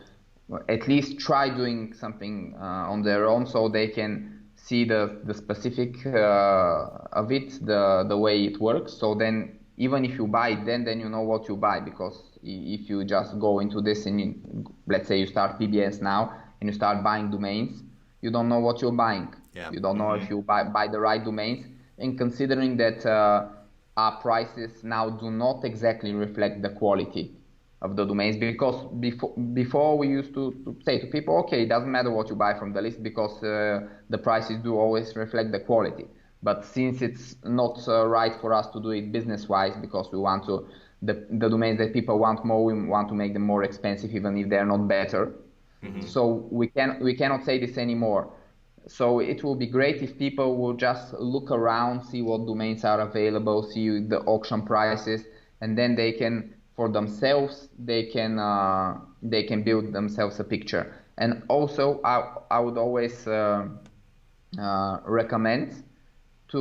at least try doing something on their own, so they can see the specific of it, the way it works. So then, even if you buy it, then you know what you buy. Because if you just go into this and let's say you start PBS now and you start buying domains, you don't know what you're buying. Yeah. You don't know if you buy the right domains. And considering that our prices now do not exactly reflect the quality of the domains, because before we used to say to people, okay, it doesn't matter what you buy from the list, because the prices do always reflect the quality. But since it's not right for us to do it business-wise, because we want to the domains that people want more, we want to make them more expensive, even if they're not better. So we cannot say this anymore. So it will be great if people will just look around, see what domains are available, see the auction prices, and then they can, for themselves, they can build themselves a picture. And also, I would always recommend to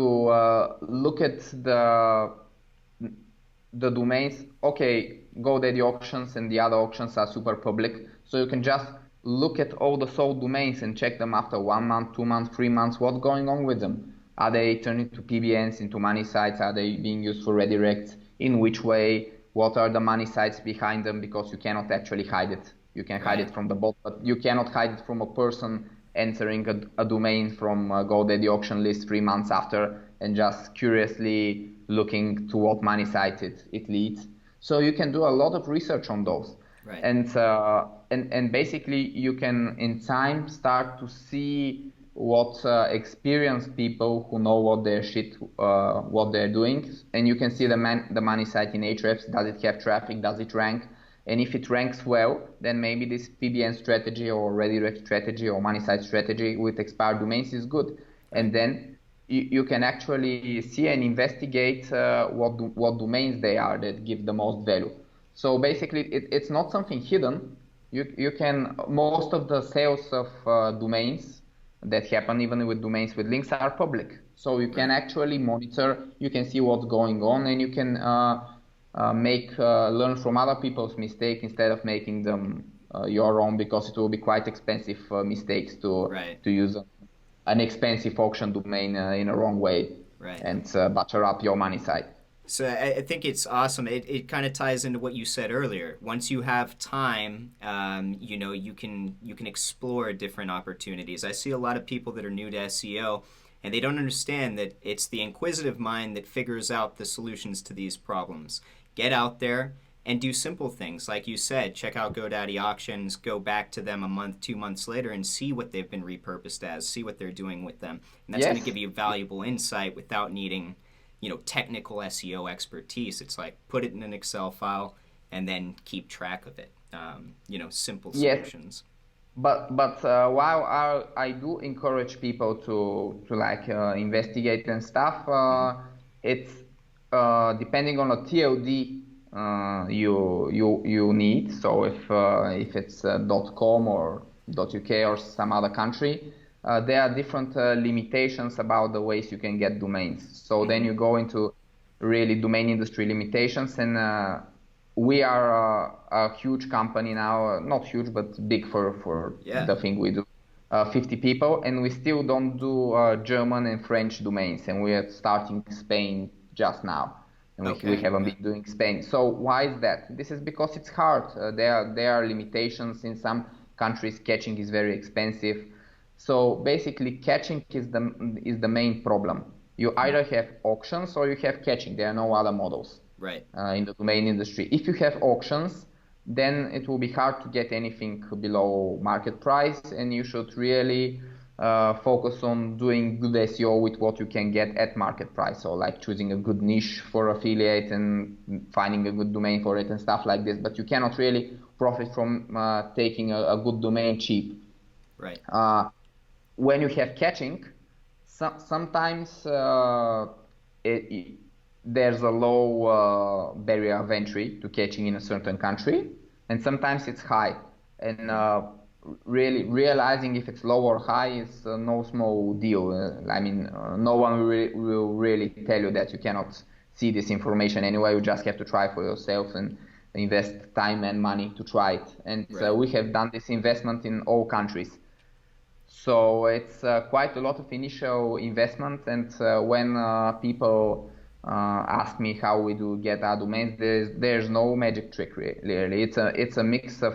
look at the domains. Okay, GoDaddy auctions and the other auctions are super public, so you can just look at all the sold domains and check them after 1 month, 2 months, 3 months, what's going on with them. Are they turning to PBNs, into money sites? Are they being used for redirects? In which way? What are the money sites behind them? Because you cannot actually hide it. You can hide it from the bot, but you cannot hide it from a person entering a domain from GoDaddy auction list 3 months after and just curiously looking to what money site it leads. So you can do a lot of research on those. Right. And basically you can in time start to see what experienced people who know what they're doing, and you can see the money site in Ahrefs. Does it have traffic? Does it rank? And if it ranks well, then maybe this PBN strategy or redirect strategy or money site strategy with expired domains is good. And then you can actually see and investigate what domains they are that give the most value. So basically, it's not something hidden. You can, most of the sales of domains that happen even with domains with links are public. So you can actually monitor, you can see what's going on, and you can learn from other people's mistakes instead of making them your own, because it will be quite expensive mistakes to use an expensive auction domain in a wrong way and butter up your money site. So I think it's awesome. It kind of ties into what you said earlier. Once you have time, you can explore different opportunities. I see a lot of people that are new to SEO, and they don't understand that it's the inquisitive mind that figures out the solutions to these problems. Get out there and do simple things. Like you said, check out GoDaddy auctions, go back to them a month, 2 months later, and see what they've been repurposed as, see what they're doing with them. And that's going to give you valuable insight without needing technical SEO expertise. It's like put it in an Excel file and then keep track of it. Simple solutions. But while I do encourage people to investigate and stuff, it's depending on a TLD you need. So if it's .com or .uk or some other country, there are different limitations about the ways you can get domains. So then you go into really domain industry limitations, and we are a huge company now, not huge, but big for the thing we do, 50 people, and we still don't do German and French domains, and we are starting Spain just now, and we haven't been doing Spain. So why is that? This is because it's hard. There are limitations in some countries. Catching is very expensive. So basically, catching is the main problem. You either have auctions or you have caching. There are no other models Right. in the domain industry. If you have auctions, then it will be hard to get anything below market price, and you should really focus on doing good SEO with what you can get at market price. So like choosing a good niche for affiliate and finding a good domain for it and stuff like this. But you cannot really profit from taking a good domain cheap. Right. When you have caching, sometimes there's a low barrier of entry to caching in a certain country, and sometimes it's high. And really realizing if it's low or high is no small deal. No one will really tell you that you cannot see this information anyway. You just have to try for yourself and invest time and money to try it. And we have done this investment in all countries. So it's quite a lot of initial investment, and when people ask me how we do get our domains, there's no magic trick really. It's a mix of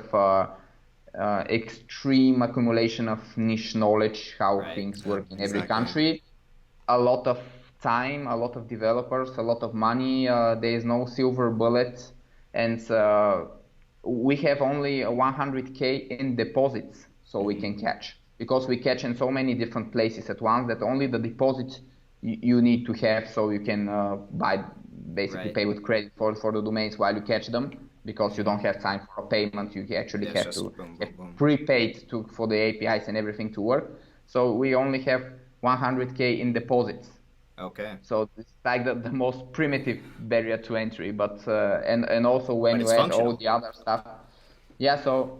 extreme accumulation of niche knowledge, how things work in every country, a lot of time, a lot of developers, a lot of money. There is no silver bullet, and we have only 100K in deposits, so we can catch. Because we catch in so many different places at once that only the deposit you need to have, so you can pay with credit for the domains while you catch them, because you don't have time for a payment. You actually have to get prepaid for the APIs and everything to work. So we only have 100K in deposits. Okay. So it's like the most primitive barrier to entry, but and also when you add all the other stuff, so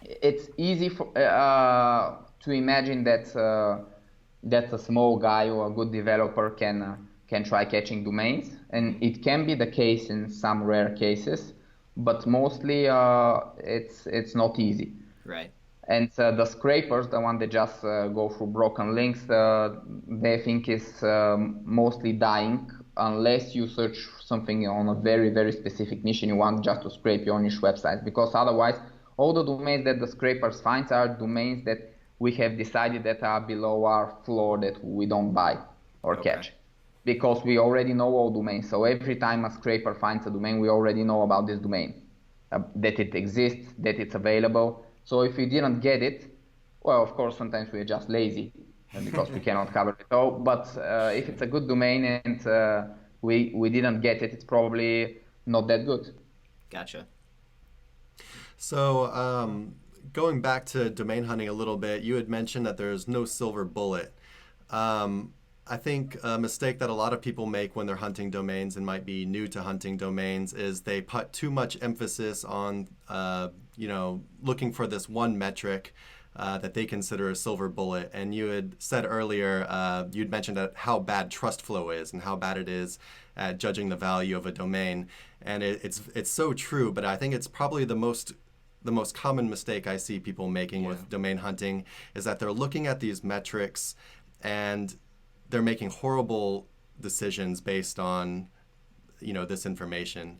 it's easy to imagine that a small guy or a good developer can try catching domains, and it can be the case in some rare cases, but mostly it's not easy. Right. And the scrapers, the one that just go through broken links, they think is mostly dying unless you search something on a very, very specific niche and you want just to scrape your niche website, because otherwise all the domains that the scrapers find are domains that we have decided that are below our floor, that we don't buy or catch, because we already know all domains. So every time a scraper finds a domain, we already know about this domain, that it exists, that it's available. So if we didn't get it, well, of course, sometimes we're just lazy because we cannot cover it all. But if it's a good domain and we didn't get it, it's probably not that good. Gotcha. So going back to domain hunting a little bit, you had mentioned that there's no silver bullet. I think a mistake that a lot of people make when they're hunting domains and might be new to hunting domains is they put too much emphasis on, looking for this one metric that they consider a silver bullet. And you had said earlier, you'd mentioned how bad trust flow is and how bad it is at judging the value of a domain. And it's so true, but I think it's probably the most common mistake I see people making with domain hunting is that they're looking at these metrics and they're making horrible decisions based on, this information.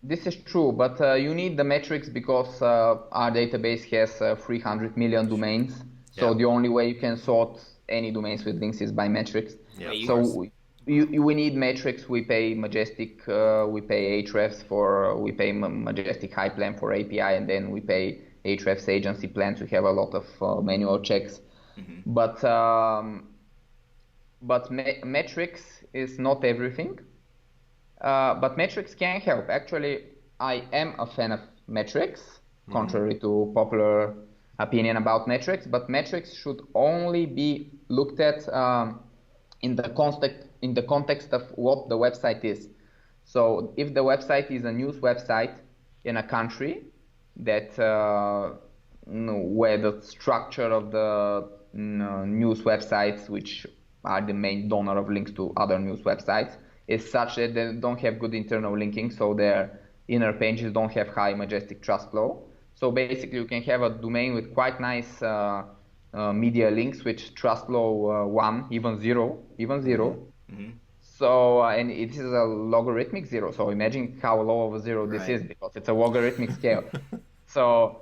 This is true, but you need the metrics because our database has 300 million domains. So the only way you can sort any domains with links is by metrics. Yeah. So we need metrics. We pay Majestic, we pay Ahrefs we pay Majestic High Plan for API, and then we pay Ahrefs agency plan to have a lot of manual checks. Mm-hmm. But metrics is not everything. But metrics can help. Actually, I am a fan of metrics, contrary to popular opinion about metrics. But metrics should only be looked at in the context of what the website is. So if the website is a news website in a country that where the structure of the news websites, which are the main donor of links to other news websites, is such that they don't have good internal linking, so their inner pages don't have high Majestic trust flow. So basically you can have a domain with quite nice media links with trust flow 1, even 0. Mm-hmm. So, and it is a logarithmic 0. So imagine how low of a 0 this is, because it's a logarithmic scale. So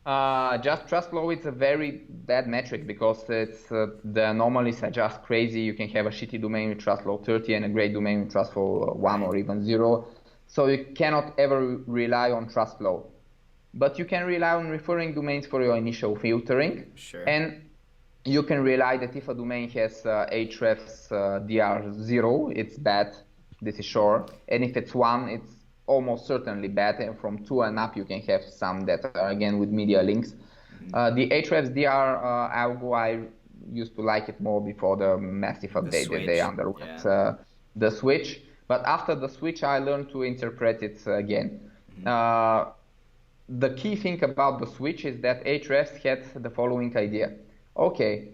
Just trust flow is a very bad metric because it's the anomalies are just crazy. You can have a shitty domain with trust flow 30 and a great domain with trust flow 1 or even 0. So you cannot ever rely on trust flow. But you can rely on referring domains for your initial filtering. Sure. And you can rely that if a domain has hrefs dr0, it's bad. This is sure. And if it's 1, it's almost certainly bad. And from 2 and up, you can have some that are again with media links. The hrefs dr algo, I used to like it more before the massive update that they underwent the switch. But after the switch, I learned to interpret it again. The key thing about the switch is that hrefs had the following idea. Okay,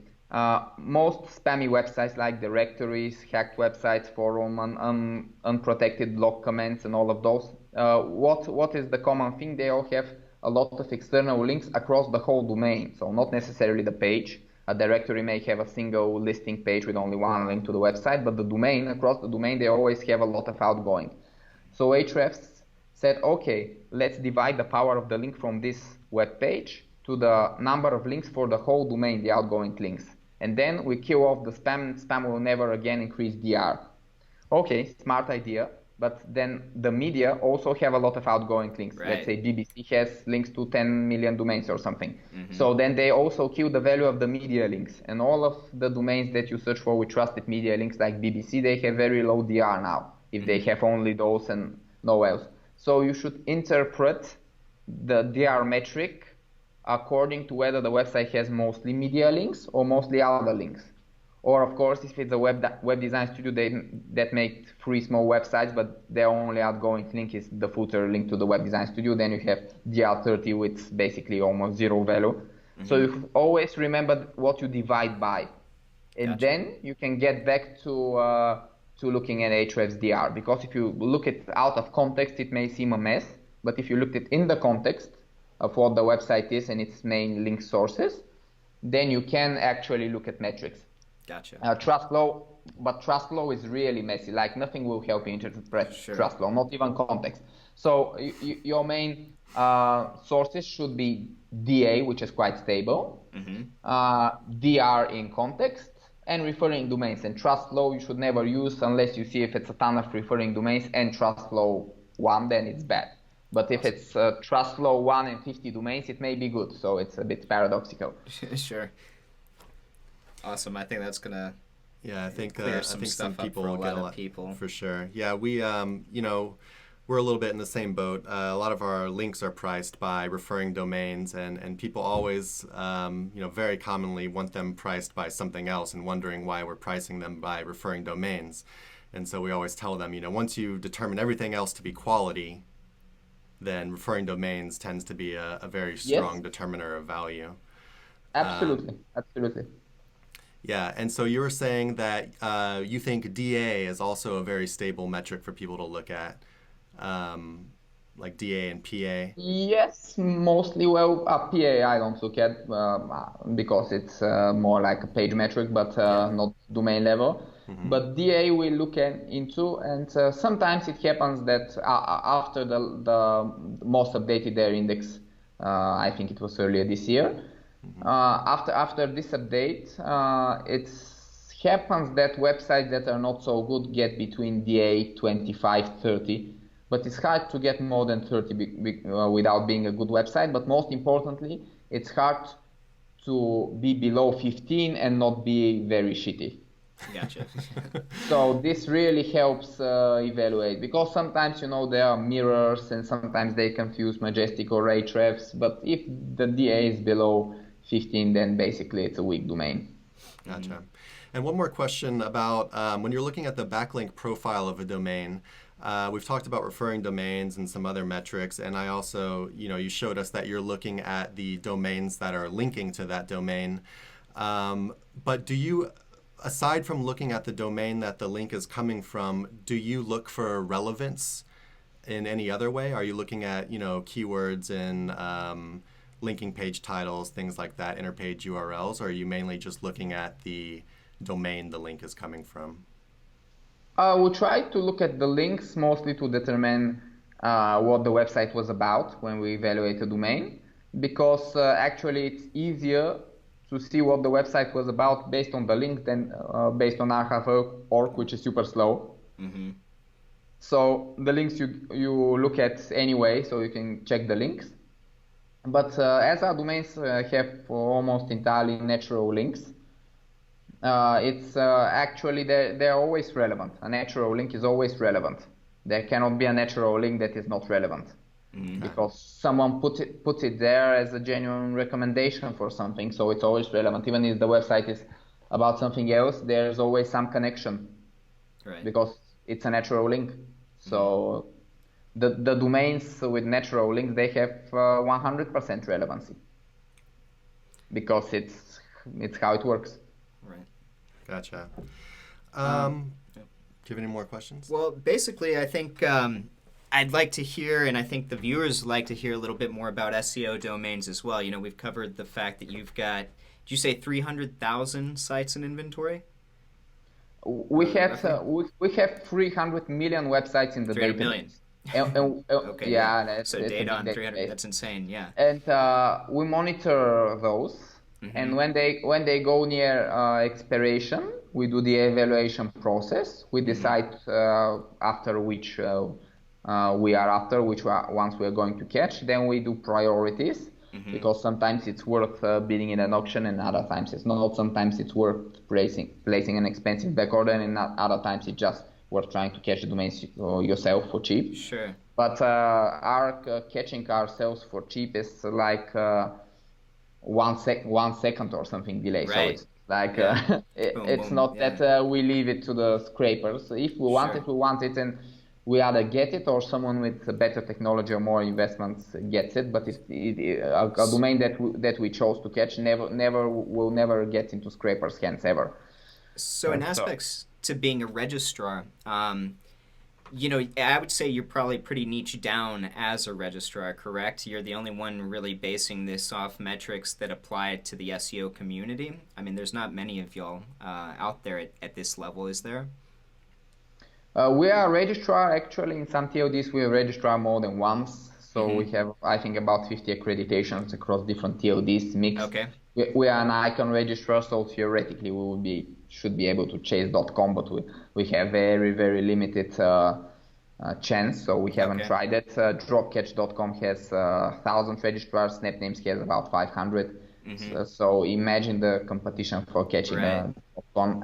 most spammy websites like directories, hacked websites, forum, unprotected blog comments, and all of those, what is the common thing? They all have a lot of external links across the whole domain, so not necessarily the page. A directory may have a single listing page with only one link to the website, but the domain, across the domain, they always have a lot of outgoing. So hrefs said, okay, let's divide the power of the link from this web page to the number of links for the whole domain, the outgoing links. And then we kill off the spam. Spam will never again increase dr. Okay, smart idea. But then the media also have a lot of outgoing links. Right. Let's say BBC has links to 10 million domains or something. So then they also kill the value of the media links. And all of the domains that you search for with trusted media links like BBC, they have very low dr now, if they have only those and no else. So you should interpret the dr metric according to whether the website has mostly media links or mostly other links. Or of course, if it's a web design studio that make 3 small websites, but their only outgoing link is the footer link to the web design studio, then you have dr30 with basically almost 0 value. So you always remember what you divide by. And then you can get back to looking at hrefs dr, because if you look at out of context, it may seem a mess, but if you looked at in the context of what the website is and its main link sources, then you can actually look at metrics. Gotcha. Trust flow, but trust flow is really messy. Like nothing will help you interpret trust flow, not even context. So your main sources should be DA, which is quite stable, DR in context, and referring domains. And trust flow you should never use unless you see if it's a ton of referring domains and trust flow 1, then it's bad. But if it's trust flow 1 and 50 domains, it may be good. So it's a bit paradoxical. Sure. Awesome. I think that's gonna I think clear some people for a will get lot a of lot people. for sure. Yeah, we we're a little bit in the same boat. A lot of our links are priced by referring domains, and people always very commonly want them priced by something else and wondering why we're pricing them by referring domains. And so we always tell them, once you determine everything else to be quality, then referring domains tends to be a very strong determiner of value. Absolutely. Yeah, and so you were saying that you think DA is also a very stable metric for people to look at, like DA and PA. Yes, mostly. Well, PA I don't look at because it's more like a page metric, but not domain level. But DA we look into, and sometimes it happens that after the most updated their index, I think it was earlier this year. After this update, it happens that websites that are not so good get between DA 25, 30, but it's hard to get more than 30 without being a good website. But most importantly, it's hard to be below 15 and not be very shitty. Gotcha. So this really helps evaluate, because sometimes there are mirrors and sometimes they confuse majestic or hrefs, but if the DA is below 15, then basically it's a weak domain. Gotcha. And one more question about when you're looking at the backlink profile of a domain. We've talked about referring domains and some other metrics, and I also, you showed us that you're looking at the domains that are linking to that domain. But do you, aside from looking at the domain that the link is coming from, do you look for relevance in any other way? Are you looking at, keywords and linking page titles, things like that, interpage URLs, or are you mainly just looking at the domain the link is coming from? We try to look at the links mostly to determine what the website was about when we evaluate a domain. because actually it's easier to see what the website was about based on the link than based on archive.org, which is super slow. Mm-hmm. So the links you look at anyway, so you can check the links. But as our domains have almost entirely natural links, it's actually they're always relevant. A natural link is always relevant. There cannot be a natural link that is not relevant. Mm-hmm. Because someone puts it there as a genuine recommendation for something, so it's always relevant. Even if the website is about something else, there's always some connection, right? Because it's a natural link. So the domains with natural links, they have 100% relevancy because it's how it works. Right. Gotcha. Do you have any more questions? Well, basically, I think I'd like to hear, and I think the viewers like to hear a little bit more about SEO domains as well. You know, we've covered the fact that you've got, did you say 300,000 sites in inventory? We have 300 million websites in the 300 database. Million. Okay. Yeah. So data on 300. That's insane. Yeah. And we monitor those. Mm-hmm. And when they go near expiration, we do the evaluation process. We decide after which which ones we are going to catch. Then we do priorities, because sometimes it's worth bidding in an auction, and other times it's not. Sometimes it's worth placing an expensive backorder, and other times it's just worth trying to catch the domains yourself for cheap. Sure. But our catching ourselves for cheap is like 1 second or something delay. Right. So it's like it's not that we leave it to the scrapers. If we want it, we want it, and we either get it or someone with better technology or more investments gets it. But a domain that we chose to catch will never get into scrapers' hands ever. So in aspects to being a registrar, you know, I would say you're probably pretty niche down as a registrar, correct? You're the only one really basing this off metrics that apply to the SEO community. I mean, there's not many of y'all out there at this level, is there? We are a registrar. Actually, in some TODs, we are registrar more than once. So we have, I think, about 50 accreditations across different TODs mixed. Okay. We are an icon registrar, so theoretically we should be able to chase .com, but we have very, very limited chance, so we haven't tried it. Dropcatch.com has 1,000 registrars. SnapNames has about 500. So imagine the competition for catching .com.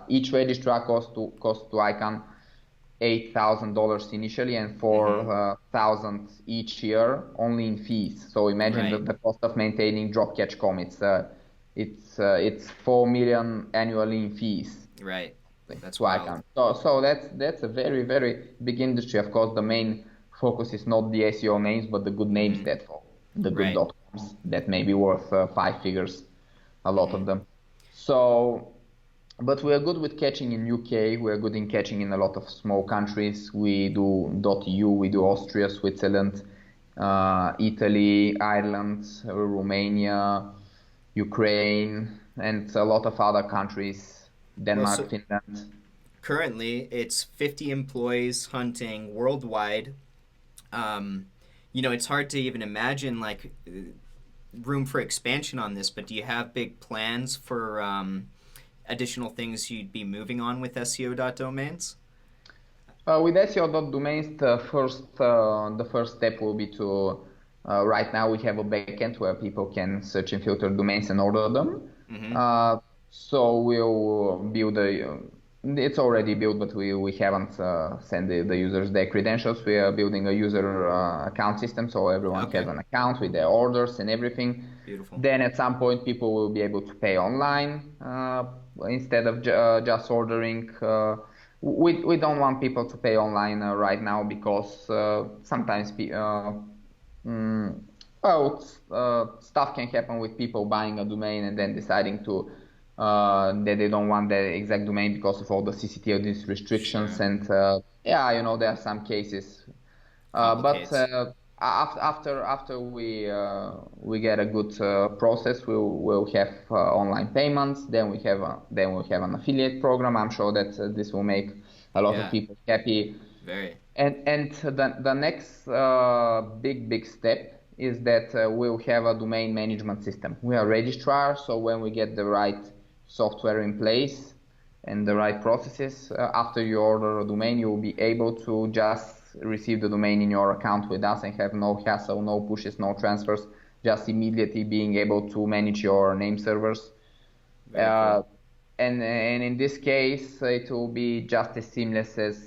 Each registrar costs to icon $8,000 initially and $4,000 each year only in fees. So imagine the cost of maintaining Dropcatch.com. It's $4 million annually in fees. Right. That's wild. So that's a very, very big industry. Of course, the main focus is not the SEO names, but the good names that fall, the good .coms that may be worth 5 figures, a lot of them. So. But we are good with catching in UK. We are good in catching in a lot of small countries. We do .eu, we do Austria, Switzerland, Italy, Ireland, Romania, Ukraine, and a lot of other countries, Denmark, Finland. Currently, it's 50 employees hunting worldwide. You know, it's hard to even imagine like room for expansion on this, but do you have big plans for additional things you'd be moving on with SEO.domains? With SEO.domains, the first step will be to, right now we have a backend where people can search and filter domains and order them. So we'll build it's already built, but we haven't sent the users their credentials. We are building a user account system, so everyone has an account with their orders and everything. Beautiful. Then at some point people will be able to pay online instead of just ordering. We don't want people to pay online right now because sometimes stuff can happen with people buying a domain and then deciding to that they don't want the exact domain because of all the CCTLD restrictions. And there are some cases. But after we get a good process, we'll have online payments. Then we'll have an affiliate program. I'm sure that this will make a lot of people happy. Very. And the next big step is that we'll have a domain management system. We are registrar, so when we get the right software in place and the right processes, after you order a domain, you'll be able to just receive the domain in your account with us and have no hassle, no pushes, no transfers, just immediately being able to manage your name servers. Cool. And in this case, it will be just as seamless as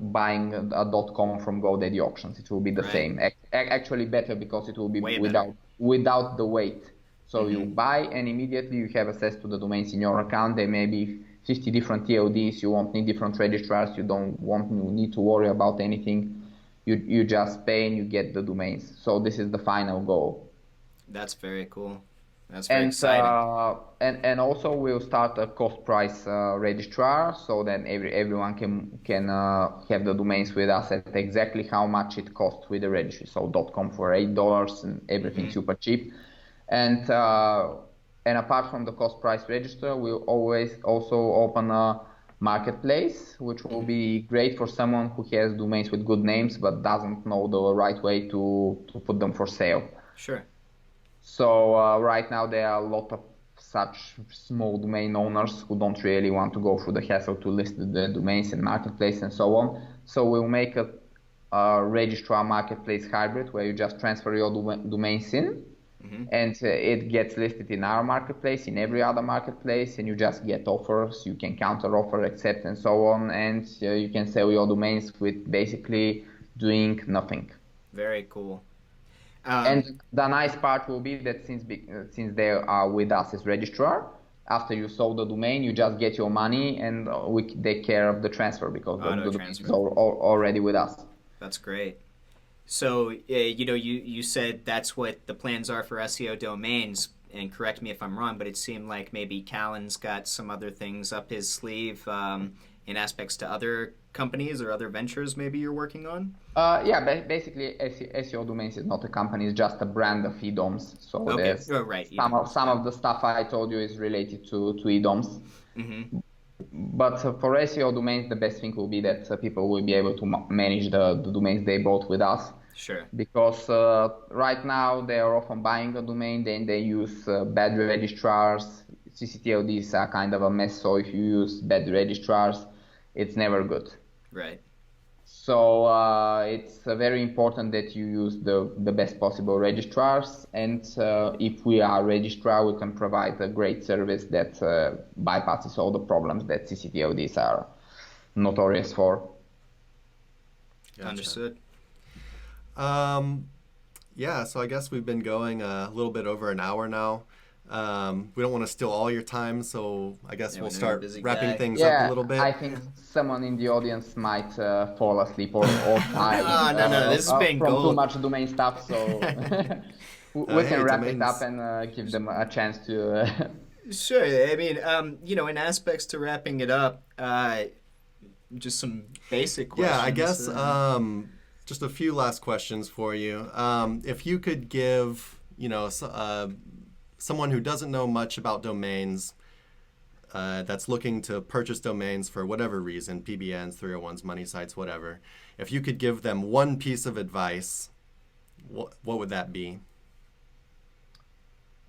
buying a .com from GoDaddy auctions. It will be the same. Actually better, because it will be without the wait. So you buy and immediately you have access to the domains in your account. There may be 50 different TLDs. You won't need different registrars. You need to worry about anything. You just pay and you get the domains. So this is the final goal. That's very cool. That's very exciting. And also we'll start a cost price registrar, so that everyone can have the domains with us at exactly how much it costs with the registry. So .com for $8 and everything super cheap. And apart from the cost price register, we'll always also open a marketplace, which will be great for someone who has domains with good names but doesn't know the right way to put them for sale. Sure. So right now there are a lot of such small domain owners who don't really want to go through the hassle to list the domains in marketplace and so on. So we'll make a registrar marketplace hybrid where you just transfer your domains in, and it gets listed in our marketplace, in every other marketplace, and you just get offers. You can counter offer, accept, and so on, and you can sell your domains with basically doing nothing. Very cool. And the nice part will be that since they are with us as registrar, after you sold the domain, you just get your money, and we take care of the transfer, because the domain is already with us. That's great. So, you said that's what the plans are for SEO domains, and correct me if I'm wrong, but it seemed like maybe Kalin's got some other things up his sleeve in aspects to other companies or other ventures maybe you're working on? Basically SEO Domains is not a company, it's just a brand of eDoms. So there's some of the stuff I told you is related to eDoms. But for SEO Domains, the best thing will be that people will be able to manage the domains they bought with us. Sure. Because right now they are often buying a domain, then they use bad registrars. ccTLDs are kind of a mess, so if you use bad registrars, it's never good. Right. So it's very important that you use the best possible registrars, and if we are a registrar, we can provide a great service that bypasses all the problems that ccTLDs are notorious for. Gotcha. Understood. So I guess we've been going a little bit over an hour now. We don't want to steal all your time, so I guess we'll start wrapping things up a little bit. I think someone in the audience might fall asleep or die. No, this has been from gold. too much domain stuff, so we can wrap it up and give them a chance to... Sure. I mean, in aspects to wrapping it up, just some basic questions. Yeah, I guess just a few last questions for you. If you could give, someone who doesn't know much about domains, that's looking to purchase domains for whatever reason, PBNs, 301s, money sites, whatever. If you could give them one piece of advice, what would that be?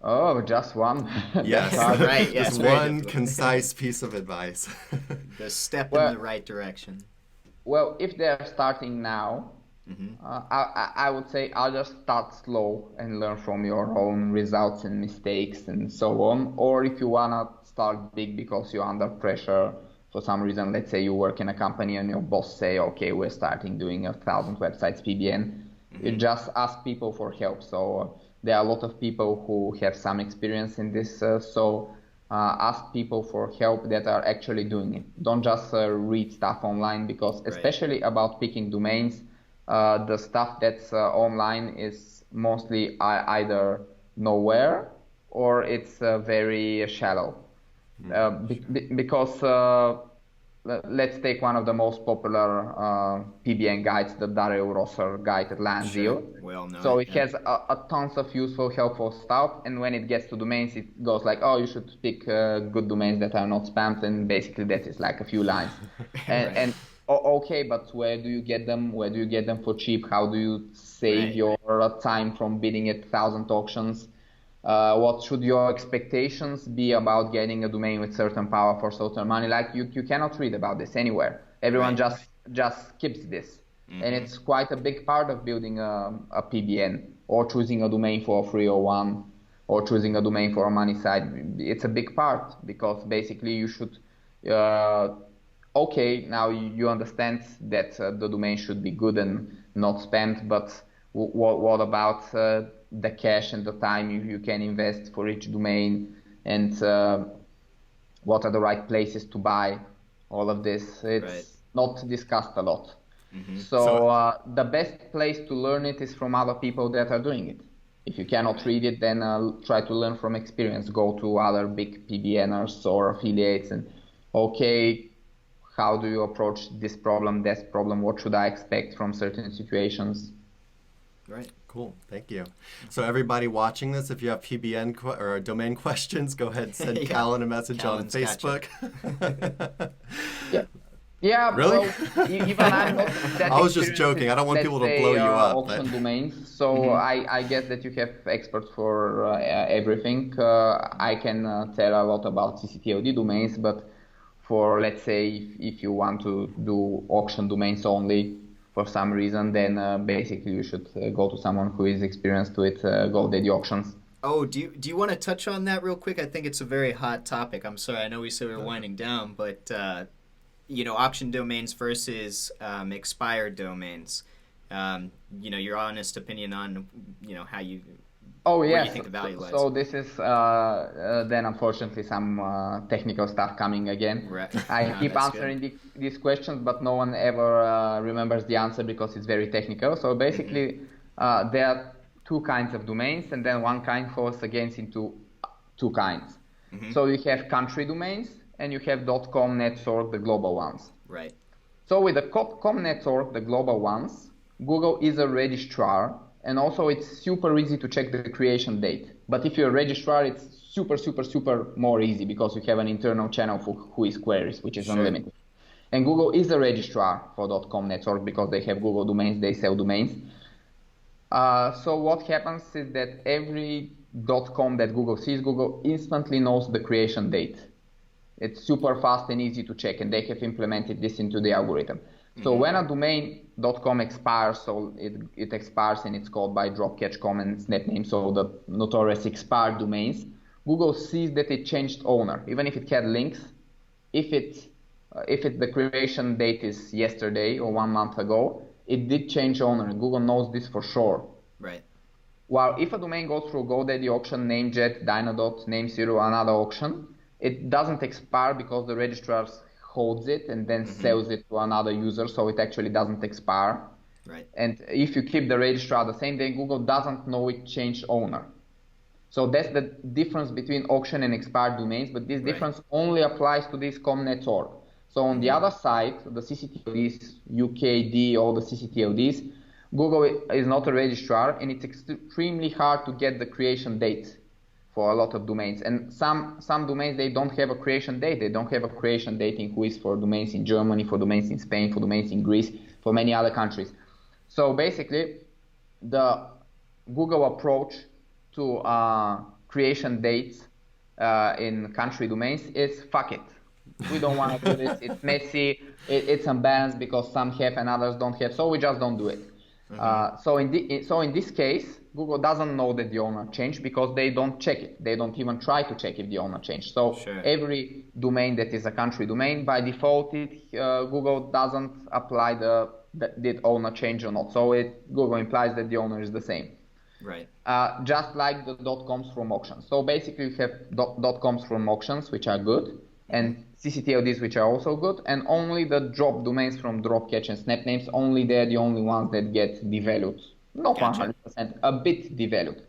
Oh, just one. Yes, right. Yeah, just one concise piece of advice. The step in the right direction. Well, if they're starting now, I would say I'll just start slow and learn from your own results and mistakes and so on. Or if you wanna start big because you're under pressure for some reason, let's say you work in a company and your boss say, okay, we're starting doing 1,000 websites PBN, you just ask people for help. So there are a lot of people who have some experience in this, ask people for help that are actually doing it. Don't just read stuff online, because especially about picking domains, the stuff that's online is mostly either nowhere or it's very shallow. Because let's take one of the most popular PBN guides, the Dario Rosser guide at Landzeal. Well known. So it has a tons of useful, helpful stuff, and when it gets to domains, it goes like, oh, you should pick good domains that are not spammed, and basically that is like a few lines. Okay, but where do you get them? Where do you get them for cheap? How do you save Right. your time from bidding at 1,000 auctions? What should your expectations be about getting a domain with certain power for certain money? Like you cannot read about this anywhere. Everyone Right. just skips this, and Mm-hmm. it's quite a big part of building a PBN or choosing a domain for a 301 or choosing a domain for a money site. It's a big part because basically you should. Okay, now you understand that the domain should be good and not spammed, but what about the cash and the time you can invest for each domain, and what are the right places to buy? All of this, Right. it's not discussed a lot. Mm-hmm. So So the best place to learn it is from other people that are doing it. If you cannot Right. read it, then try to learn from experience. Go to other big PBNers or affiliates and, okay, how do you approach this problem, that problem? What should I expect from certain situations? Right. cool, thank you. So everybody watching this, if you have PBN or domain questions, go ahead and send Yeah. Kalin a message on Kalin's gotcha. Facebook. Yeah. Yeah, Really? well, even I'm not that I was just experienced joking. with, I don't want let's people to say, blow you up. auction But domains. So I guess that you have experts for everything. I can tell a lot about CCTLD domains, but for, let's say, if you want to do auction domains only for some reason, then basically you should go to someone who is experienced with GoDaddy auctions. Oh, do you want to touch on that real quick? I think it's a very hot topic. I'm sorry, I know we said we were winding down, but auction domains versus expired domains. Your honest opinion on how you Oh where you yes, think the value lies. so this is then unfortunately some technical stuff coming again. Right. I No, keep that's good. answering these questions, but no one ever remembers the answer because it's very technical. So Mm-hmm. basically, there are two kinds of domains, and then one kind falls against into two kinds. Mm-hmm. So you have country domains, and you have .com network, the global ones. Right. So with the .com network, the global ones, Google is a registrar, and also it's super easy to check the creation date. But if you're a registrar, it's super, super, super more easy because you have an internal channel for whois queries, which is Sure. unlimited. And Google is a registrar for .com network because they have Google domains, they sell domains. So what happens is that every .com that Google sees, Google instantly knows the creation date. It's super fast and easy to check, and they have implemented this into the algorithm. So when a domain .com expires, so it expires and it's called by drop catch comment snap name, so the notorious expired domains, Google sees that it changed owner, even if it had links. If the creation date is yesterday or 1 month ago, it did change owner, and Google knows this for sure. Right. While if a domain goes through GoDaddy auction, Namejet, Dynadot, NameZero, another auction, it doesn't expire because the registrar holds it and then sells it to another user, so it actually doesn't expire. Right. And if you keep the registrar the same, then Google doesn't know it changed owner. So that's the difference between auction and expired domains, but this difference only applies to this com network. So on the other side, the CCTLDs, UKD, all the CCTLDs, Google is not a registrar, and it's extremely hard to get the creation date for a lot of domains. And some domains, they don't have a creation date. They don't have a creation date in whois for domains in Germany, for domains in Spain, for domains in Greece, for many other countries. So basically, the Google approach to creation dates in country domains is fuck it. We don't want to do this. It's messy. It's unbalanced because some have and others don't have. So we just don't do it. So in this case, Google doesn't know that the owner changed because they don't check it. They don't even try to check if the owner changed. So every domain that is a country domain, by default, Google doesn't apply did owner change or not. So Google implies that the owner is the same. Right. Just like the .coms from auctions. So basically you have .coms from auctions, which are good, and CCTLDs, which are also good, and only the drop domains from drop catch and snap names, only they're the only ones that get devalued. Not 100%, a bit devalued.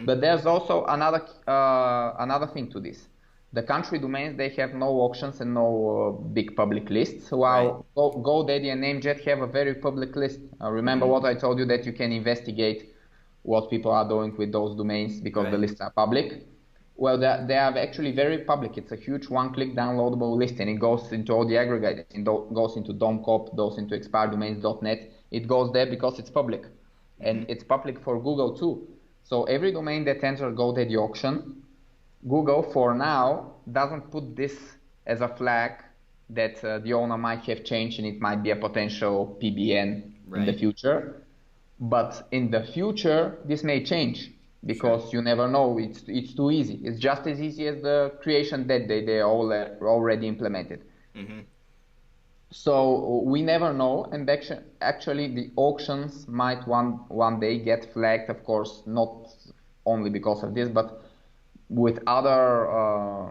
But there's also another thing to this. The country domains, they have no auctions and no big public lists, while GoDaddy and Namejet have a very public list. Remember what I told you, that you can investigate what people are doing with those domains because the lists are public. Well, they are actually very public. It's a huge one-click downloadable list, and it goes into all the aggregators. It goes into domcop, goes into expireddomains.net. It goes there because it's public, and it's public for Google too. So every domain that enters GoDaddy auction, Google for now doesn't put this as a flag that the owner might have changed and it might be a potential PBN in the future. But in the future, this may change because you never know. It's too easy. It's just as easy as the creation that they all already implemented. So we never know, and actually the auctions might one day get flagged, of course, not only because of this, but with other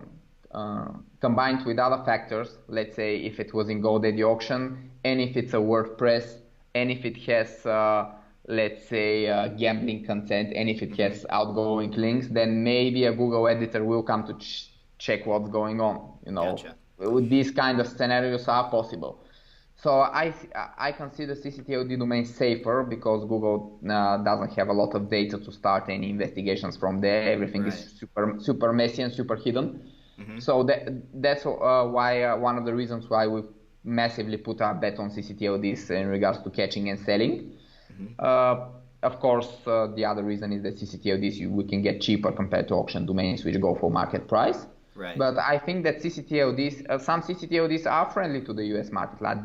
combined with other factors. Let's say if it was in GoDaddy auction, and if it's a WordPress, and if it has let's say gambling content, and if it has outgoing links, then maybe a Google editor will come to check what's going on. Gotcha. These kind of scenarios are possible. So I consider ccTLD domains safer because Google doesn't have a lot of data to start any investigations from there. Everything is super messy and super hidden. So that's why one of the reasons why we massively put our bet on ccTLDs in regards to catching and selling. Of course, the other reason is that ccTLDs we can get cheaper compared to auction domains which go for market price. But I think that ccTLDs, some ccTLDs are friendly to the US market, like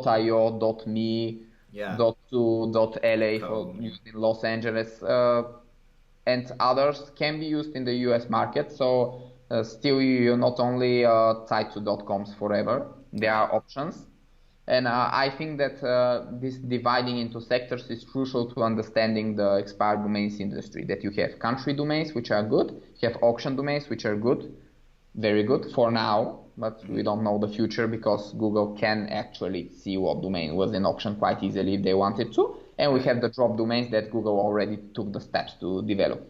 .io, .me, .to, .la for used in Los Angeles, and others can be used in the US market. So still you're not only tied to .coms forever. There are options. And I think that this dividing into sectors is crucial to understanding the expired domains industry, that you have country domains, which are good, you have auction domains, which are good, very good for now, but we don't know the future because Google can actually see what domain was in auction quite easily if they wanted to. And we have the drop domains that Google already took the steps to develop.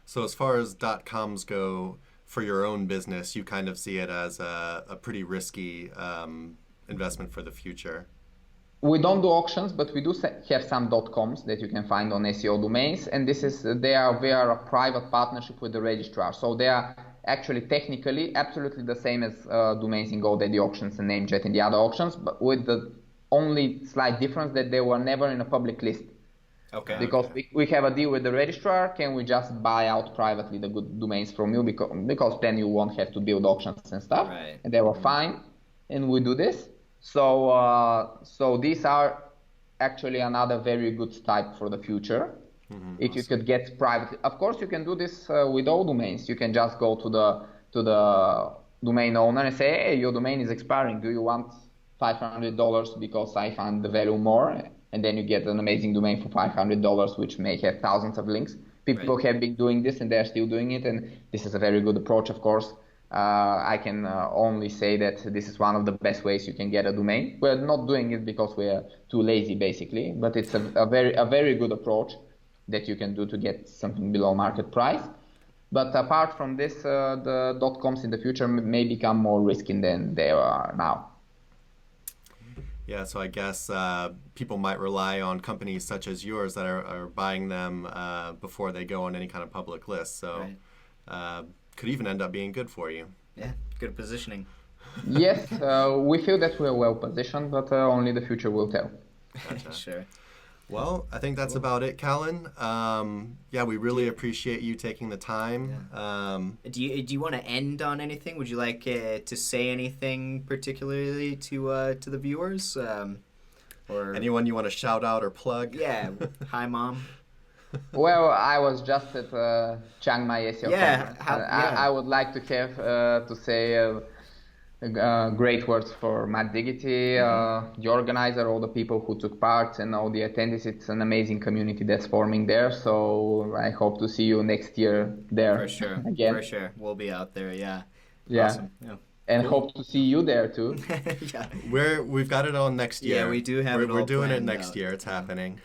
So as far as .coms go, for your own business, you kind of see it as a pretty risky investment for the future. We don't do auctions, but we do have some .coms that you can find on SEO domains, and this is we are a private partnership with the registrar, so they are actually technically absolutely the same as domains in GoDaddy auctions and Namejet in the other auctions, but with the only slight difference that they were never in a public list. Because we have a deal with the registrar. Can we just buy out privately the good domains from you because then you won't have to build auctions and stuff, and they were fine, and we do this. So these are actually another very good type for the future. If you could get privately, of course you can do this with all domains. You can just go to the domain owner and say, hey, your domain is expiring. Do you want $500 because I found the value more? And then you get an amazing domain for $500, which may have thousands of links. People have been doing this and they're still doing it, and this is a very good approach, of course. I can only say that this is one of the best ways you can get a domain. We're not doing it because we're too lazy, basically, but it's a very good approach that you can do to get something below market price. But apart from this, the .coms in the future may become more risky than they are now. Yeah, so I guess people might rely on companies such as yours that are buying them before they go on any kind of public list. So could even end up being good for you. Yeah, good positioning. Yes, we feel that we're well positioned, but only the future will tell. Gotcha. Sure. Well, I think that's about it, Kalin. Yeah, we really appreciate you taking the time. Do you want to end on anything? Would you like to say anything particularly to the viewers? Or anyone you want to shout out or plug? Yeah. Hi, Mom. Well, I was just at Chiang Mai SEO conference. I would like to have to say great words for Matt Diggity, the organizer, all the people who took part, and all the attendees. It's an amazing community that's forming there. So I hope to see you next year there. For sure. Again. For sure. We'll be out there. Yeah. Yeah. Awesome. Yeah. And hope to see you there too. Yeah. We've got it on next year. Yeah, we do have it all We're doing it planned next out. year. It's happening.